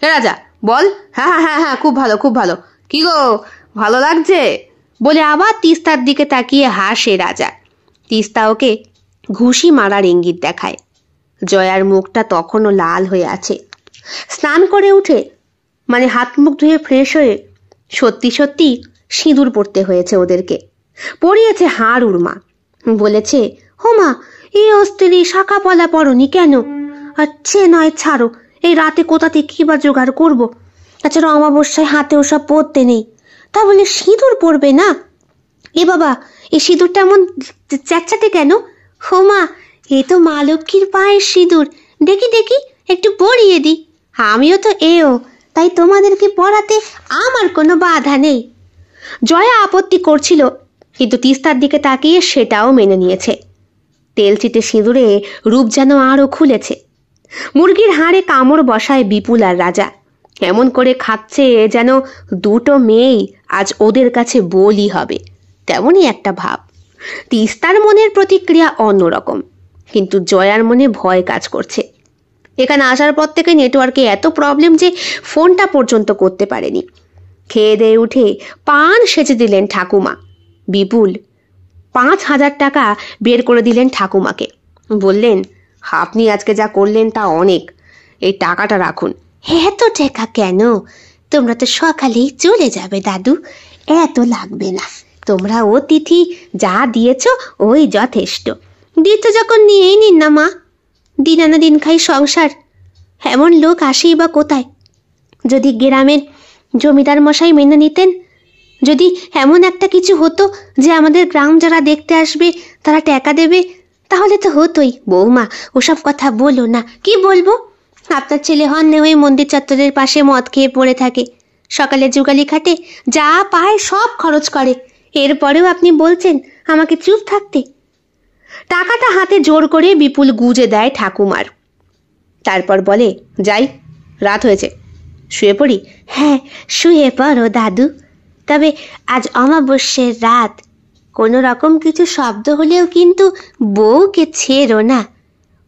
হে রাজা, বল। হ্যাঁ হ্যাঁ হ্যাঁ হ্যাঁ, খুব ভালো খুব ভালো। কি গো, ভালো লাগছে? বলে আবার তিস্তার দিকে তাকিয়ে হাসে রাজা। তিস্তা ওকে ঘুষি মারার ইঙ্গিত দেখায়। জয়ার মুখটা তখনও লাল হয়ে আছে। স্নান করে উঠে, মানে হাত মুখ ধুয়ে ফ্রেশ হয়ে, সত্যি সত্যি সিঁদুর পড়তে হয়েছে ওদেরকে। পরিয়েছে হাড়ুর মা, বলেছে, হোমা, এই অস্ত্রী শাখা পলা পড়নি কেন? আচ্ছা নয়, ছাড়ো, এই রাতে কোথাতে কি বা জোগাড় করবো? তাছাড়া অমাবস্যায় হাতে ওসব পড়তে নেই, তা বলে সিঁদুর পড়বে না? এ বাবা, এই সিঁদুরটা এমন চ্যাটচ্যাটে কেন? হোমা, এ তো মা লক্ষ্মীর পায়ের সিঁদুর, দেখি দেখি একটু পরিয়ে দি। আমিও তো তাই তোমাদেরকে পড়াতে আমার কোনো বাধা নেই। জয়া আপত্তি করছিল, কিন্তু তিস্তার দিকে তাকিয়ে সেটাও মেনে নিয়েছে। তেলচিটে সিঁদুরে রূপ যেন আরো খুলেছে। মুরগির হাড়ে কামড় বসায় বিপুল আর রাজা, এমন করে খাচ্ছে যেন দুটো মেয়েই আজ ওদের কাছে বলি হবে, তেমনই একটা ভাব। তিস্তার মনের প্রতিক্রিয়া অন্যরকম, কিন্তু জয়ার মনে ভয় কাজ করছে। এখানে আসার পর থেকে নেটওয়ার্কে এত প্রবলেম যে ফোনটা পর্যন্ত করতে পারেনি। খেয়ে দিয়ে উঠে পান সেজে দিলেন ঠাকুমা। বিপুল 5,000 টাকা বের করে দিলেন ঠাকুমাকে, বললেন, আপনি আজকে যা করলেন তা অনেক, এই টাকাটা রাখুন। এত টাকা কেন? তোমরা তো সকালেই চলে যাবে দাদু, এত লাগবে না। তোমরা অতিথি যা দিয়েছ ওই যথেষ্ট। দিতে যখন নিয়েই নিন না মা, দিন আনা দিন খাই সংসার, এমন লোক আসেই বা কোথায়? যদি গ্রামের জমিদার মশাই মেনে নিতেন, যদি এমন একটা কিছু হতো যে আমাদের গ্রাম যারা দেখতে আসবে তারা টাকা দেবে, তাহলে তো হতোই। বৌমা, ওসব কথা বলো না। কি বলবো? আপনার ছেলে হন্যে হয়ে মন্দির চত্বরের পাশে মদ খেয়ে পড়ে থাকে, সকালে যুগালি খাটে, যা পায় সব খরচ করে, এরপরেও আপনি বলছেন আমাকে চুপ থাকতে? টাকাটা হাতে জোর করে বিপুল গুজে দেয় ঠাকুমার, তারপর বলে, যাই, রাত হয়েছে, শুয়ে পড়ি। হ্যাঁ, শুয়ে পড়ো দাদু, তবে আজ অমাবস্যার রাত, কোনো রকম কিছু শব্দ হলেও কিন্তু বউকে ছেড়ো না।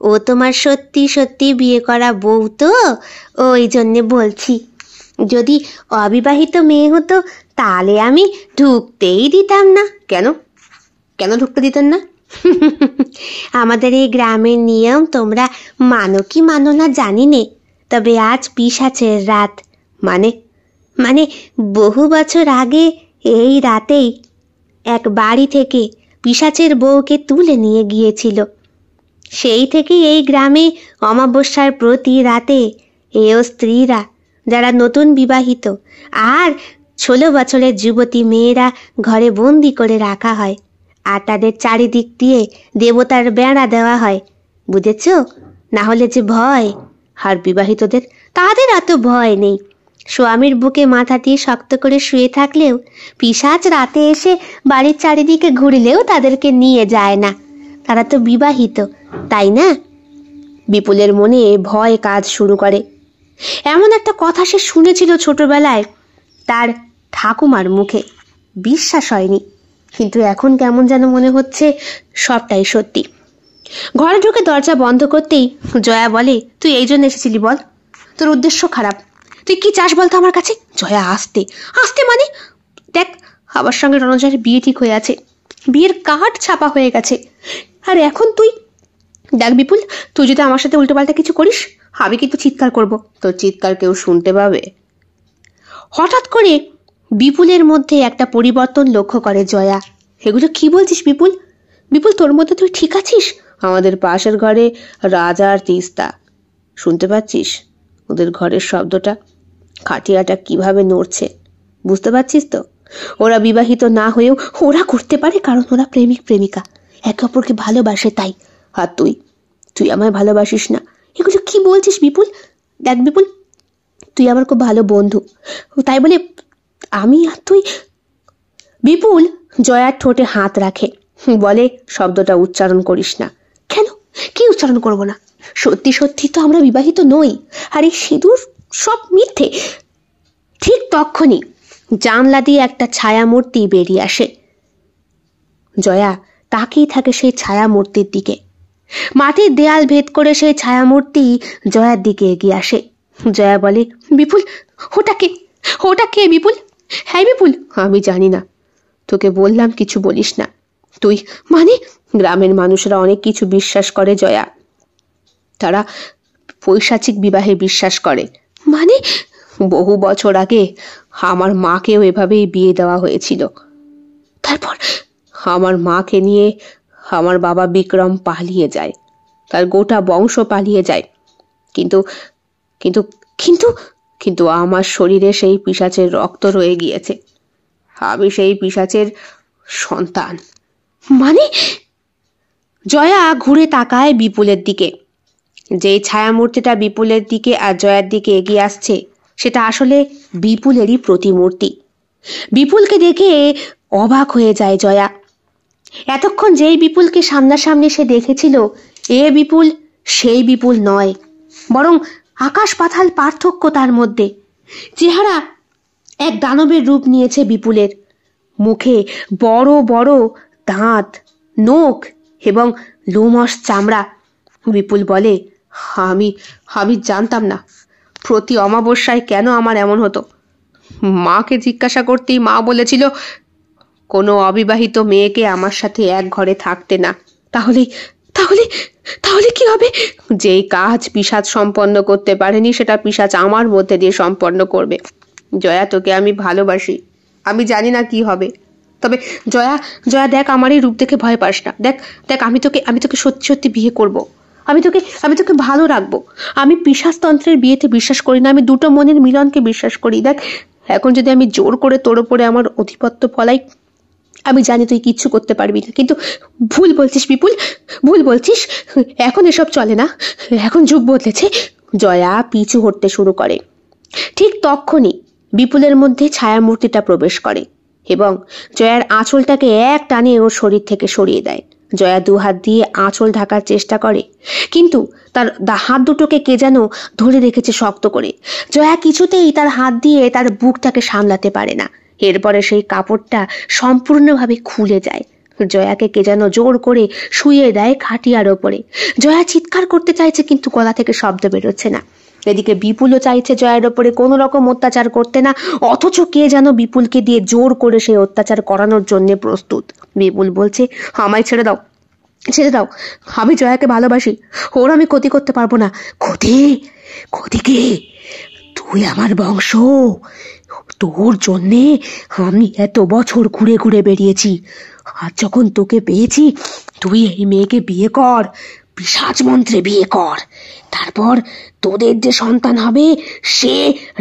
ও তোমার সত্যি সত্যি বিয়ে করা বউ তো, ওই জন্যে বলছি। যদি অবিবাহিত মেয়ে হতো তাহলে আমি ঢুকতেই দিতাম না। কেন কেন ঢুকতে দিতেন না? আমাদের এই গ্রামের নিয়ম তোমরা মানো কি মানো না জানি নে, তবে আজ পিশাচের রাত, মানে মানে বহু বছর আগে এই রাতেই এক বাড়ি থেকে পিশাচের বউকে তুলে নিয়ে গিয়েছিল। সেই থেকে এই গ্রামে অমাবস্যার প্রতি রাতে এও স্ত্রীরা যারা নতুন বিবাহিত আর 16 বছরের যুবতী মেয়েরা ঘরে বন্দি করে রাখা হয়, আর তাদের চারিদিক দিয়ে দেবতার বেড়া দেওয়া হয়, বুঝেছ? না হলে যে ভয়। আর বিবাহিতদের, তাদের এত ভয় নেই। স্বামীর বুকে মাথা দিয়ে শক্ত করে শুয়ে থাকলেও পিশাচ রাতে এসে বাড়ির চারিদিকে ঘুরলেও তাদেরকে নিয়ে যায় না। তারা তো বিবাহিত, তাই না? বিপুলের মনে ভয় কাজ শুরু করে। এমন একটা কথা সে শুনেছিল ছোটবেলায় তার ঠাকুমার মুখে। বিশ্বাস হয়নি, কিন্তু এখন কেমন যেন মনে হচ্ছে সবটাই সত্যি। ঘরে ঢুকে দরজা বন্ধ করতেই জয়া বলে, তুই এই জন্য এসেছিলি বল? তোর উদ্দেশ্য খারাপ। তুই কি চাস বলতো আমার কাছে? জয়া আস্তে আস্তে মানে, দেখ আমার সঙ্গে রণজয়ের বিয়ে ঠিক হয়ে আছে, বিয়ের কার্ড ছাপা হয়ে গেছে। আর এখন তুই, দেখ বিপুল, তুই যদি আমার সাথে উল্টোপাল্টা কিছু করিস আমি কিন্তু চিৎকার করব। তোর চিৎকার কেউ শুনতে পাবে? হঠাৎ করে বিপুলের মধ্যে একটা পরিবর্তন লক্ষ্য করে জয়া। এগুলো কি বলছিস বিপুল? বিপুল, তোর মধ্যে তুই ঠিক আছিস? আমাদের পাশের ঘরে রাজা আর তিস্তা, শুনতে পাচ্ছিস ওদের ঘরের শব্দটা? খাটিয়াটা কিভাবে নড়ছে বুঝতে পারছিস তো? ওরা বিবাহিত না হয়েও ওরা করতে পারে, কারণ ওরা প্রেমিক প্রেমিকা, একে অপরকে ভালোবাসে তাই। আর তুই, তুই আমায় ভালোবাসিস না। এগুলো কি বলছিস বিপুল? দেখ বিপুল, তুই আমার খুব ভালো বন্ধু, তাই বলে আমি আর তুই। বিপুল জয়ার ঠোঁটে হাত রাখে, বলে, শব্দটা উচ্চারণ করিস না। কেন? কি উচ্চারণ করব না? সত্যি সত্যি তো আমরা বিবাহিত নই, আর এই সিঁদুর সব মিথ্যে। ঠিক তখনই জানলা দিয়ে একটা ছায়া মূর্তি বেরিয়ে আসে। জয়া তাকিয়ে থাকে সেই ছায়া মূর্তির দিকে। মাটির দেয়াল ভেদ করে সেই ছায়া মূর্তি জয়ার দিকে এগিয়ে আসে। জয়া বলে, বিপুল, ওটাকে, ওটাকে বিপুল? হ্যাঁ বিপুল, আমি জানি না, তোকে বললাম কিছু বলিস না। তুই মানে? গ্রামের মানুষরা অনেক কিছু বিশ্বাস করে জয়া, তারা পৈশাচিক বিবাহে বিশ্বাস করে। মানে? বহু বছর আগে আমার মাকেও এভাবেই বিয়ে দেওয়া হয়েছিল। তারপর? আমার মাকে নিয়ে আমার বাবা বিক্রম পালিয়ে যায়, তার গোটা বংশ পালিয়ে যায়। কিন্তু কিন্তু কিন্তু কিন্তু আমার শরীরে সেই পিশাচের রক্ত রয়ে গিয়েছে। আমি সেই পিশাচের সন্তান। মানে? জয়া ঘুরে তাকায় বিপুলের দিকে। যেই ছায়ামূর্তিটা বিপুলের দিকে আর জয়ার দিকে এগিয়ে আসছে সেটা আসলে বিপুলেরই প্রতিমূর্তি। বিপুলকে দেখে অবাক হয়ে যায় জয়া। এতক্ষণ যেই বিপুলকে সামনাসামনি সে দেখেছিল, এ বিপুল সেই বিপুল নয়, বরং আকাশ পাতাল পার্থক্য তার মধ্যে। চেহারা এক দানবের রূপ নিয়েছে বিপুলের। মুখে বড় বড় দাঁত, নখ এবং লোমশ চামড়া। বিপুল বলে, আমি আমি জানতাম না প্রতি অমাবস্যায় কেন আমার এমন হতো। মাকে জিজ্ঞাসা করতেই মা বলেছিল কোনো অবিবাহিত মেয়েকে আমার সাথে এক ঘরে থাকতে না। তাহলে তাহলে তাহলে কি হবে? যেই কাজ পিশাচ সম্পন্ন করতে পারেনি সেটা পিশাচ আমার মধ্যে দিয়ে সম্পন্ন করবে। জয়া, তোকে আমি ভালোবাসি, আমি জানি না কি হবে, তবে জয়া, জয়া দেখ, আমার এই রূপ দেখে ভয় পাস না। দেখ দেখ, আমি তোকে সত্যি সত্যি বিয়ে করব। আমি তোকে ভালো রাখবো। আমি পিশাচতন্ত্রের বিয়েতে বিশ্বাস করি না, আমি দুটো মনের মিলনকে বিশ্বাস করি। দেখ, এখন যদি আমি জোর করে তোর উপরে আমার আধিপত্য ফলাই, আমি জানি তুই কিচ্ছু করতে পারবি না, কিন্তু ভুল বলছিস বিপুল, ভুল বলছিস। এখন এসব চলে না, এখন যুগ বদলেছে। জয়া পিছু হটতে শুরু করে। ঠিক তখনই বিপুলের মধ্যে ছায়ামূর্তিটা প্রবেশ করে এবং জয়ার আঁচলটাকে এক টানে ওর শরীর থেকে সরিয়ে দেয়। জয়া দু হাত দিয়ে আঁচল ঢাকার চেষ্টা করে, কিন্তু তার হাত দুটোকে কে যেন ধরে রেখেছে শক্ত করে। জয়া কিছুতেই তার হাত দিয়ে তার বুকটাকে সামলাতে পারে না। এরপরে সেই কাপড়টা সম্পূর্ণভাবে খুলে যায়। জয়াকে কে যেন জোর করে শুইয়ে দেয় খাটিয়ার ওপরে। জয়া চিৎকার করতে চাইছে, কিন্তু গলা থেকে শব্দ বেরোচ্ছে না। এদিকে বিপুলও চাইছে জয়ের ওপরে কোনো রকম অত্যাচার করতে না, অথচ কে যেন বিপুলকে দিয়ে জোর করে সেই অত্যাচার করানোর জন্য প্রস্তুত। বিপুল বলছে, আমায় ছেড়ে দাও, ছেড়ে দাও, আমি জয়াকে ভালোবাসি, ওর আমি ক্ষতি করতে পারবো না। ক্ষতি? ক্ষতি কি? তুই আমার বংশ, তোর জন্যে আমি এত বছর ঘুরে ঘুরে বেরিয়েছি, আর যখন তোকে পেয়েছি তুই এই মেয়েকে বিয়ে কর, পিশাচ মন্ত্রে বিয়ে কর, তারপর তোদের যে সন্তান হবে সে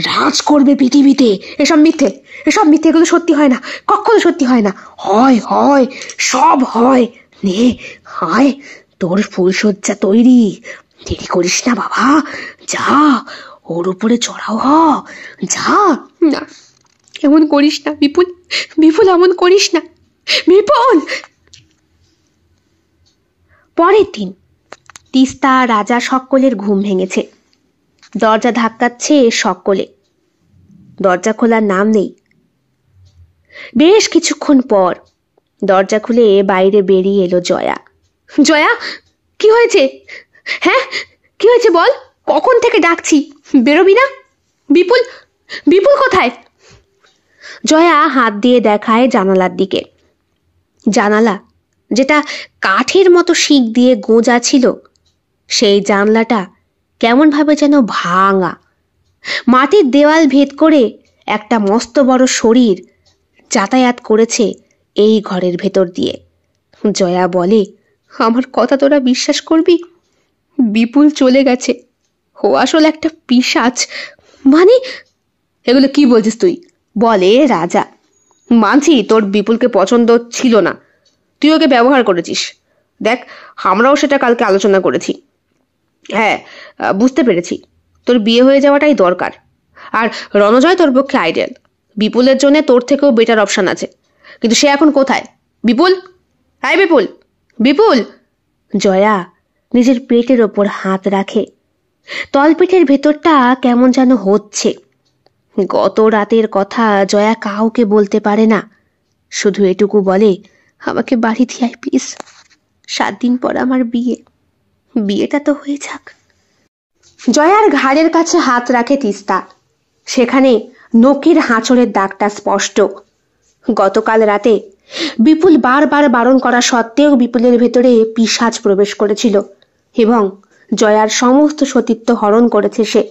রাজ করবে পৃথিবীতে। এসব মিথ্যে, এসব মিথ্যে, এগুলো সত্যি হয় না, কখনো সত্যি হয় না। হয় হয়, সব হয়। নে আয়, তোর ফুলশয্যা তৈরি, দেরি করিস না বাবা, যা ওর উপরে চড়াও হ, যা। না, এমন করিস না বিপুল, বিপুল এমন করিস না বিপুল। পরের দিন তিস্তা, রাজা সকলের ঘুম ভেঙেছে। দরজা ধাক্কাচ্ছে সকলে, দরজা খোলার নাম নেই। বেশ কিছুক্ষণ পর দরজা খুলে বাইরে বেরিয়ে এলো জয়া। জয়া, কি হয়েছে? হ্যাঁ, কি হয়েছে বল, কখন থেকে ডাকছি, বেরোবি না? বিপুল, বিপুল কোথায়? জয়া হাত দিয়ে দেখায় জানালার দিকে। জানালা যেটা কাঠের মতো শিক দিয়ে গোঁজা ছিল, সেই জানলাটা কেমন ভাবে যেন ভাঙা। মাটির দেওয়াল ভেদ করে একটা মস্ত বড় শরীর যাতায়াত করেছে এই ঘরের ভেতর দিয়ে। জয়া বলে, আমার কথা তোরা বিশ্বাস করবি? বিপুল চলে গেছে, ও আসলে একটা পিশাচ। মানে? এগুলো কি বলছিস তুই? বলে রাজা। মানছি তোর বিপুলকে পছন্দ ছিল না, তুই ওকে ব্যবহার করেছিস। দেখ, আমরাও সেটা কালকে আলোচনা করেছি। হ্যাঁ, বুঝতে পেরেছি তোর বিয়ে হয়ে যাওয়াটাই দরকার, আর রণজয় তোর পক্ষে আইডিয়াল। বিপুলের জন্য তোর থেকেও বেটার অপশন আছে, কিন্তু সে এখন কোথায়? বিপুল, হাই বিপুল, বিপুল। জয়া নিজের পেটের ওপর হাত রাখে। তলপেটের ভেতরটা কেমন যেন হচ্ছে। গত রাতের কথা জয়া কাউকে বলতে পারে না, শুধু এটুকু বলে, আমাকে বাড়ি দিয়ে আয় প্লিজ, 7 দিন পর আমার বিয়ে, বিয়েটা তো হয়ে যাক। জয়ার ঘাড়ের কাছে হাত রাখে তিস্তা। সেখানে নখের হাঁচড়ের দাগটা স্পষ্ট। গতকাল রাতে বিপুল বারবার বারণ করা সত্ত্বেও বিপুলের ভেতরে পিশাচ প্রবেশ করেছিল এবং জয়ার সমস্ত সতীত্ব হরণ করেছে সে।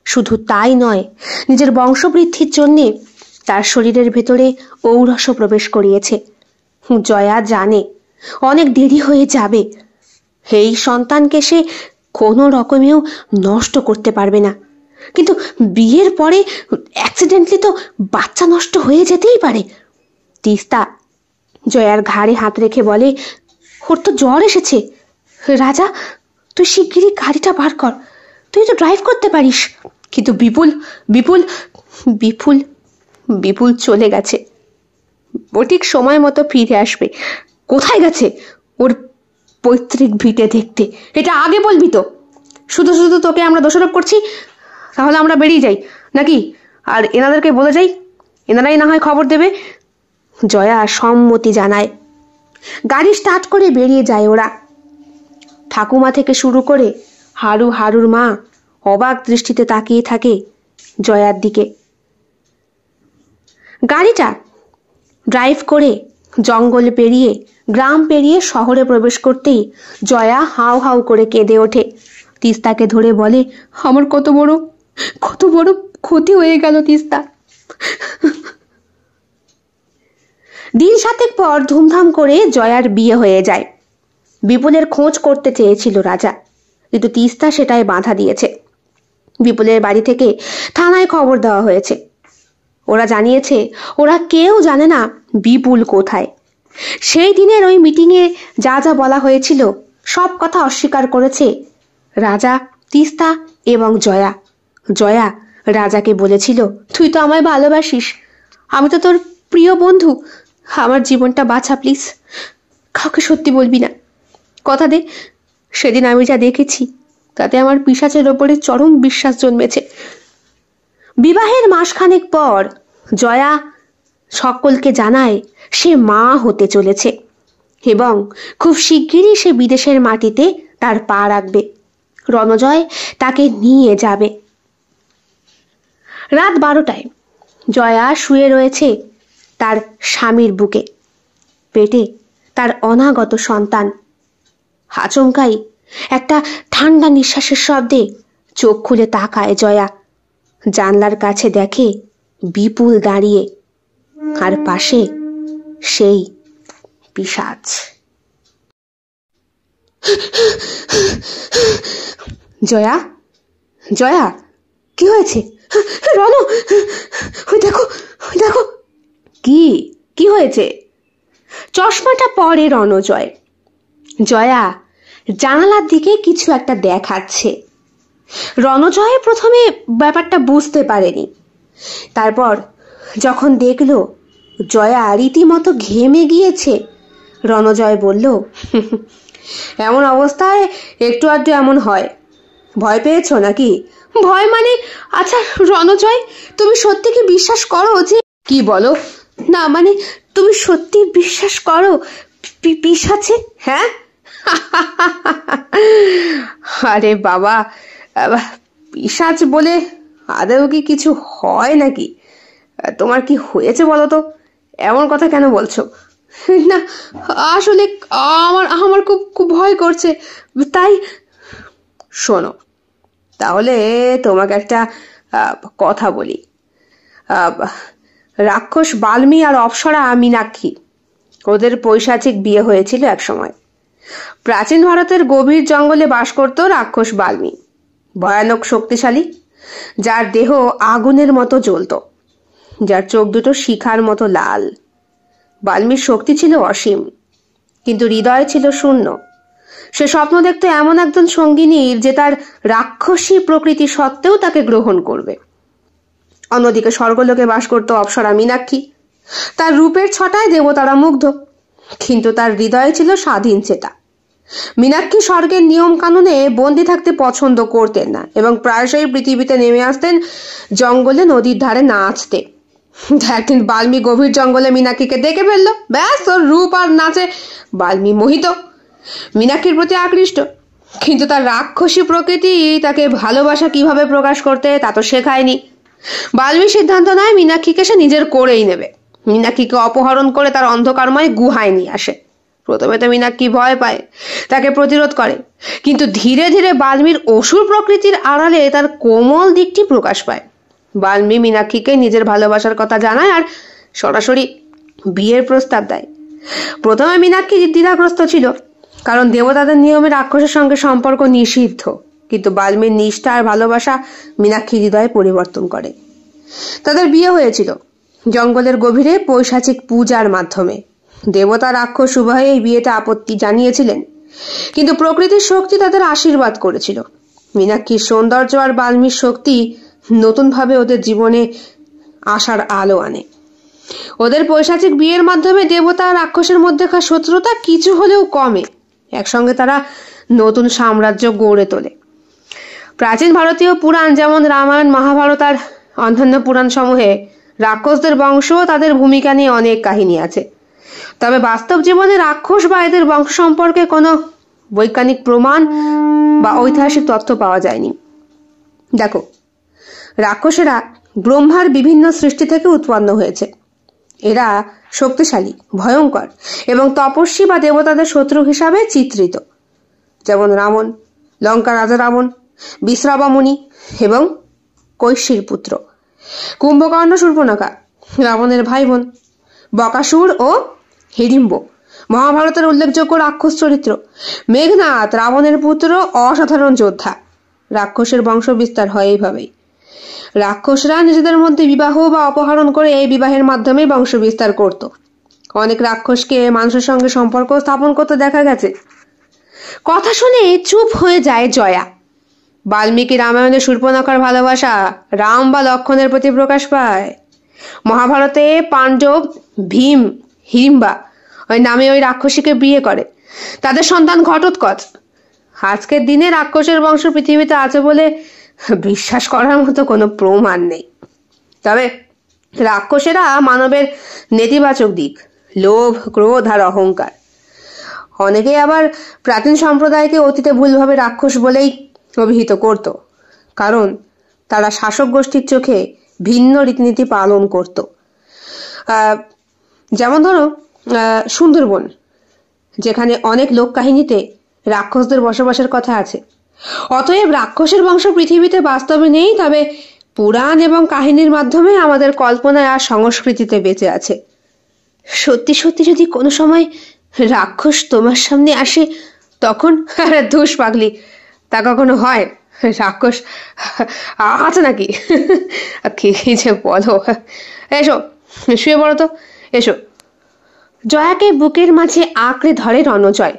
শুধু তাই নয়, নিজের বংশবৃদ্ধির জন্যে তার শরীরের ভেতরে ঔরসও প্রবেশ করিয়েছে। জয়া জানে অনেক দেরি হয়ে যাবে, এই সন্তানকে সে কোনো রকমেও নষ্ট করতে পারবে না। কিন্তু বিয়ের পরে অ্যাক্সিডেন্টলি তো বাচ্চা নষ্ট হয়ে যেতেই পারে। তিস্তা জয়ার ঘাড়ে হাত রেখে বলে, ওর তো জ্বর এসেছে। রাজা, তুই শিগগিরই গাড়িটা বার কর, তুই তো ড্রাইভ করতে পারিস। কিন্তু বিপুল, বিপুল, বিপুল, বিপুল চলে গেছে। ও ঠিক সময় মতো ফিরে আসবে। কোথায় গেছে? ওর পৈতৃক ভিটে দেখতে। এটা আগে বলবি তো। শুধু শুধু তোকে আমরা দোষারোপ করছি, তাহলে আমরা বেরিয়ে যাই নাকি? আর এনাদেরকে বলে যাই, এনারাই না হয় খবর দেবে। জয়া সম্মতি জানায়। গাড়ি স্টার্ট করে বেরিয়ে যায় ওরা। ঠাকুমা থেকে শুরু করে হারু, হারুর মা অবাক দৃষ্টিতে তাকিয়ে থাকে জয়ার দিকে। গাড়িটা ড্রাইভ করে জঙ্গল পেরিয়ে, গ্রাম পেরিয়ে শহরে প্রবেশ করতেই জয়া হাউ হাউ করে কেঁদে ওঠে। তিস্তাকে ধরে বলে, আমার কত বড় ক্ষতি হয়ে গেল তিস্তা। দিন 7 পর ধুমধাম করে জয়ার বিয়ে হয়ে যায়। বিপুলের খোঁজ করতে চেয়েছিল রাজা, কিন্তু তিস্তা সেটাই বাধা দিয়েছে। বিপুলের বাড়ি থেকে থানায় খবর দেওয়া হয়েছে। ওরা জানিয়েছে ওরা কেউ জানে না বিপুল কোথায়। সেই দিনের ওই মিটিংয়ে যা যা বলা হয়েছিল সব কথা অস্বীকার করেছে রাজা, তিস্তা এবং জয়া। জয়া রাজাকে বলেছিল, তুই তো আমায় ভালোবাসিস, আমি তো তোর প্রিয় বন্ধু, আমার জীবনটা বাঁচা প্লিজ, কাউকে সত্যি বলবি না, কথা দে। সেদিন আমি যা দেখেছি তাতে আমার পিশাচের ওপরে চরম বিশ্বাস জন্মেছে। বিবাহের মাসখানেক পর জয়া সকলকে জানায় সে মা হতে চলেছে এবং খুব শিগগিরই সে বিদেশের মাটিতে তার পা রাখবে। রণজয় তাকে নিয়ে যাবে। রাত 12টায় জয়া শুয়ে রয়েছে তার স্বামীর বুকে, পেটে তার অনাগত সন্তান। আচমকাই একটা ঠান্ডা নিঃশ্বাসের শব্দে চোখ খুলে তাকায় জয়া। জানলার কাছে দেখে বিপুল দাঁড়িয়ে, আর পাশে সেই পিশাচ। জয়া, জয়া, কি হয়েছে? রণ, ওই দেখো, ওই দেখো। কি কি হয়েছে? চশমাটা পরে রণজয়। জয়া জানালার দিকে কিছু একটা দেখাচ্ছে। রণজয় প্রথমে ব্যাপারটা বুঝতে পারেনি। তারপর যখন দেখলো জয়া রীতিমতো ঘেমে গিয়েছে, রণজয় বলল, এমন অবস্থায় একটু আধটু এমন হয়, ভয় পেয়েছো নাকি? ভয় মানে? আচ্ছা রণজয়, তুমি সত্যি কি বিশ্বাস করো যে? কি বলো? না মানে তুমি সত্যি বিশ্বাস করো পিশাচে? হ্যাঁ? আরে বাবা, পিশাচ বলে আদৌ কি কিছু হয় নাকি? তোমার কি হয়েছে বলো তো? এমন কথা কেন বলছো? না আসলে আমার খুব খুব ভয় করছে, তাই। শোনো, তাহলে তোমাকে একটা কথা বলি। রাক্ষস বাল্মী আর অপ্সরা মীনাক্ষী, ওদের পৈশাচিক বিয়ে হয়েছিল এক সময়। প্রাচীন ভারতের গভীর জঙ্গলে বাস করত রাক্ষস বাল্মী, ভয়ানক শক্তিশালী, যার দেহ আগুনের মতো জ্বলত, যার চোখ দুটো শিখার মতো লাল। বাল্মীর শক্তি ছিল অসীম, কিন্তু হৃদয় ছিল শূন্য। সে স্বপ্ন দেখত এমন একজন সঙ্গিনীর যে তার রাক্ষসী প্রকৃতি সত্ত্বেও তাকে গ্রহণ করবে। অন্যদিকে স্বর্গলোকে বাস করত অপ্সরা মীনাক্ষী। তার রূপের ছটায় দেবতারা মুগ্ধ, কিন্তু তার হৃদয়ে ছিল স্বাধীন চেতা। মীনাক্ষী স্বর্গের নিয়ম কানুনে বন্দী থাকতে পছন্দ করতেন না এবং প্রায়শই পৃথিবীতে নেমে আসতেন জঙ্গলে নদীর ধারে নাচতে। একদিন বাল্মী গভীর জঙ্গলে মীনাক্ষীকে দেখে ফেললো। ব্যাস, ওর রূপ আর নাচে বাল্মী মোহিত, মীনাক্ষীর প্রতি আকৃষ্ট। কিন্তু তার রাক্ষসী প্রকৃতি তাকে ভালোবাসা কিভাবে প্রকাশ করতে তা তো শেখায়নি। বাল্মী সিদ্ধান্ত নেয় মীনাক্ষীকে সে নিজের করেই নেবে। মীনাক্ষীকে অপহরণ করে তার অন্ধকারময় গুহায় নিয়ে আসে। প্রথমে তো মীনাক্ষী ভয় পায়, তাকে প্রতিরোধ করে, কিন্তু ধীরে ধীরে বাল্মীর অসুর প্রকৃতির আড়ালে তার কোমল দিকটি প্রকাশ পায়। বাল্মী মীনাক্ষীকে নিজের ভালোবাসার কথা জানায় আর সরাসরি বিয়ের প্রস্তাব দেয়। প্রথমে মীনাক্ষী দ্বিধাগ্রস্ত ছিল, কারণ দেবতাদের নিয়মে রাক্ষসের সঙ্গে সম্পর্ক নিষিদ্ধ। কিন্তু বাল্মীর নিষ্ঠা আর ভালোবাসা মীনাক্ষীর হৃদয়ে পরিবর্তন করে। তাদের বিয়ে হয়েছিল জঙ্গলের গভীরে পৈশাচিক পূজার মাধ্যমে। দেবতা রাক্ষস উভয়ে এই বিয়েতে আপত্তি জানিয়েছিলেন, কিন্তু প্রকৃতির শক্তি তাদের আশীর্বাদ করেছিল। মীনাক্ষীর সৌন্দর্য আর বাল্মীর শক্তি নতুনভাবে ওদের জীবনে আশার আলো আনে। ওদের পৈশাচিক বিয়ের মাধ্যমে দেবতা আর রাক্ষসের মধ্যেকার শত্রুতা কিছু হলেও কমে। একসঙ্গে তারা নতুন সাম্রাজ্য গড়ে তোলে। প্রাচীন ভারতীয় পুরাণ যেমন রামায়ণ, মহাভারত আর অন্যান্য পুরাণ সমূহে রাক্ষসদের বংশ ও তাদের ভূমিকা নিয়ে অনেক কাহিনী আছে। তবে বাস্তব জীবনে রাক্ষস বা এদের বংশ সম্পর্কে কোনো বৈজ্ঞানিক প্রমাণ বা ঐতিহাসিক তথ্য পাওয়া যায়নি। দেখো, রাক্ষসেরা ব্রহ্মার বিভিন্ন সৃষ্টি থেকে উৎপন্ন হয়েছে। এরা শক্তিশালী, ভয়ঙ্কর এবং তপস্বী বা দেবতাদের শত্রু হিসাবে চিত্রিত, যেমন রাবণ, লঙ্কা রাজা রাবণ, বিশ্রাবা মুনি এবং কৈশির পুত্র, কুম্ভকর্ণ, শূর্পণখা, রাবণের ভাই বোন, বকাসুর ও হিড়িম্ব, মহাভারতের উল্লেখযোগ্য রাক্ষস চরিত্র। মেঘনাদ, রাবণের পুত্র, অসাধারণ যোদ্ধা। রাক্ষসের বংশ বিস্তার হয় এইভাবেই। রাক্ষসরা নিজেদের মধ্যে বিবাহ বা অপহরণ করে এই বিবাহের মাধ্যমে বংশ বিস্তার করত। অনেক রাক্ষসকে মানুষের সঙ্গে সম্পর্ক স্থাপন করতে দেখা গেছে। কথা শুনে চুপ হয়ে যায় জয়া। বাল্মীকি রামায়ণে শূর্পণখার ভালোবাসা রাম বা লক্ষণের প্রতি প্রকাশ পায়। মহাভারতে পাণ্ডব, ভীম, হিড়িম্বা ওই নামে ওই রাক্ষসীকে বিয়ে করে। তাদের সন্তান ঘটোৎকচ। আজকের দিনে রাক্ষসের বংশ পৃথিবীতে আছে বলে বিশ্বাস করার মতো কোনো প্রমাণ নেই। তবে রাক্ষসেরা মানবের নেতিবাচক দিক, লোভ, ক্রোধ আর অহংকার। অনেকেই আবার প্রাচীন সম্প্রদায়কে অতীতে ভুলভাবে রাক্ষস বলেই অভিহিত করত, কারণ তারা শাসক গোষ্ঠীর চোখে ভিন্ন রীতিনীতি পালন করত। যেমন ধরো সুন্দরবন, যেখানে অনেক লোক কাহিনীতে রাক্ষসদের বসবাসের কথা আছে। অতএব রাক্ষসের বংশ পৃথিবীতে বাস্তবে নেই, তবে পুরাণ এবং কাহিনীর মাধ্যমে আমাদের কল্পনায় আর সংস্কৃতিতে বেঁচে আছে। সত্যি সত্যি যদি কোনো সময় রাক্ষস তোমার সামনে আসে, তখন? আরে ধুস পাগলি, তা কখনো হয়? রাক্ষস আছে নাকি? কি যে বলো। এসো, শুয়ে পড়ো তো, এসো। জয়াকে বুকের মাঝে আঁকড়ে ধরে রণজয়।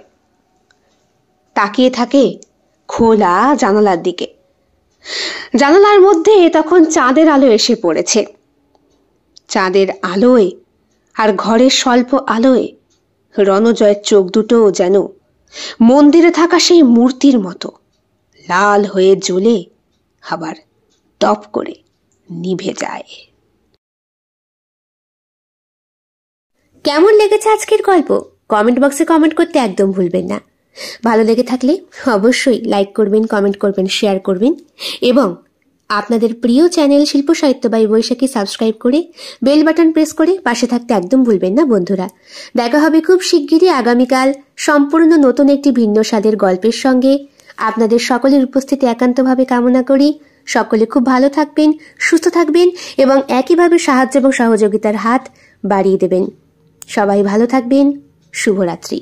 তাকিয়ে থাকে খোলা জানালার দিকে। জানালার মধ্যে তখন চাঁদের আলো এসে পড়েছে। চাঁদের আলোয় আর ঘরের স্বল্প আলোয় রণজয়ের চোখ দুটো যেন মন্দিরে থাকা সেই মূর্তির মতো লাল হয়ে জ্বলে আবার টপ করে নিভে যায়। কেমন লেগেছে আজকের গল্প কমেন্ট বক্সে কমেন্ট করতে একদম ভুলবেন না। ভালো লেগে থাকলে অবশ্যই লাইক করবেন, কমেন্ট করবেন, শেয়ার করবেন এবং আপনাদের প্রিয় চ্যানেল শিল্প সাহিত্য বাই বৈশাখী সাবস্ক্রাইব করে বেল বাটন প্রেস করে পাশে থাকতে একদম ভুলবেন না বন্ধুরা। দেখা হবে খুব শিগগিরই আগামীকাল সম্পূর্ণ নতুন একটি ভিন্ন স্বাদের গল্পের সঙ্গে। আপনাদের সকলের উপস্থিতি একান্তভাবে কামনা করি। সকলে খুব ভালো থাকবেন, সুস্থ থাকবেন এবং একইভাবে সাহায্য এবং সহযোগিতার হাত বাড়িয়ে দেবেন। সবাই ভালো থাকবেন। শুভরাত্রি।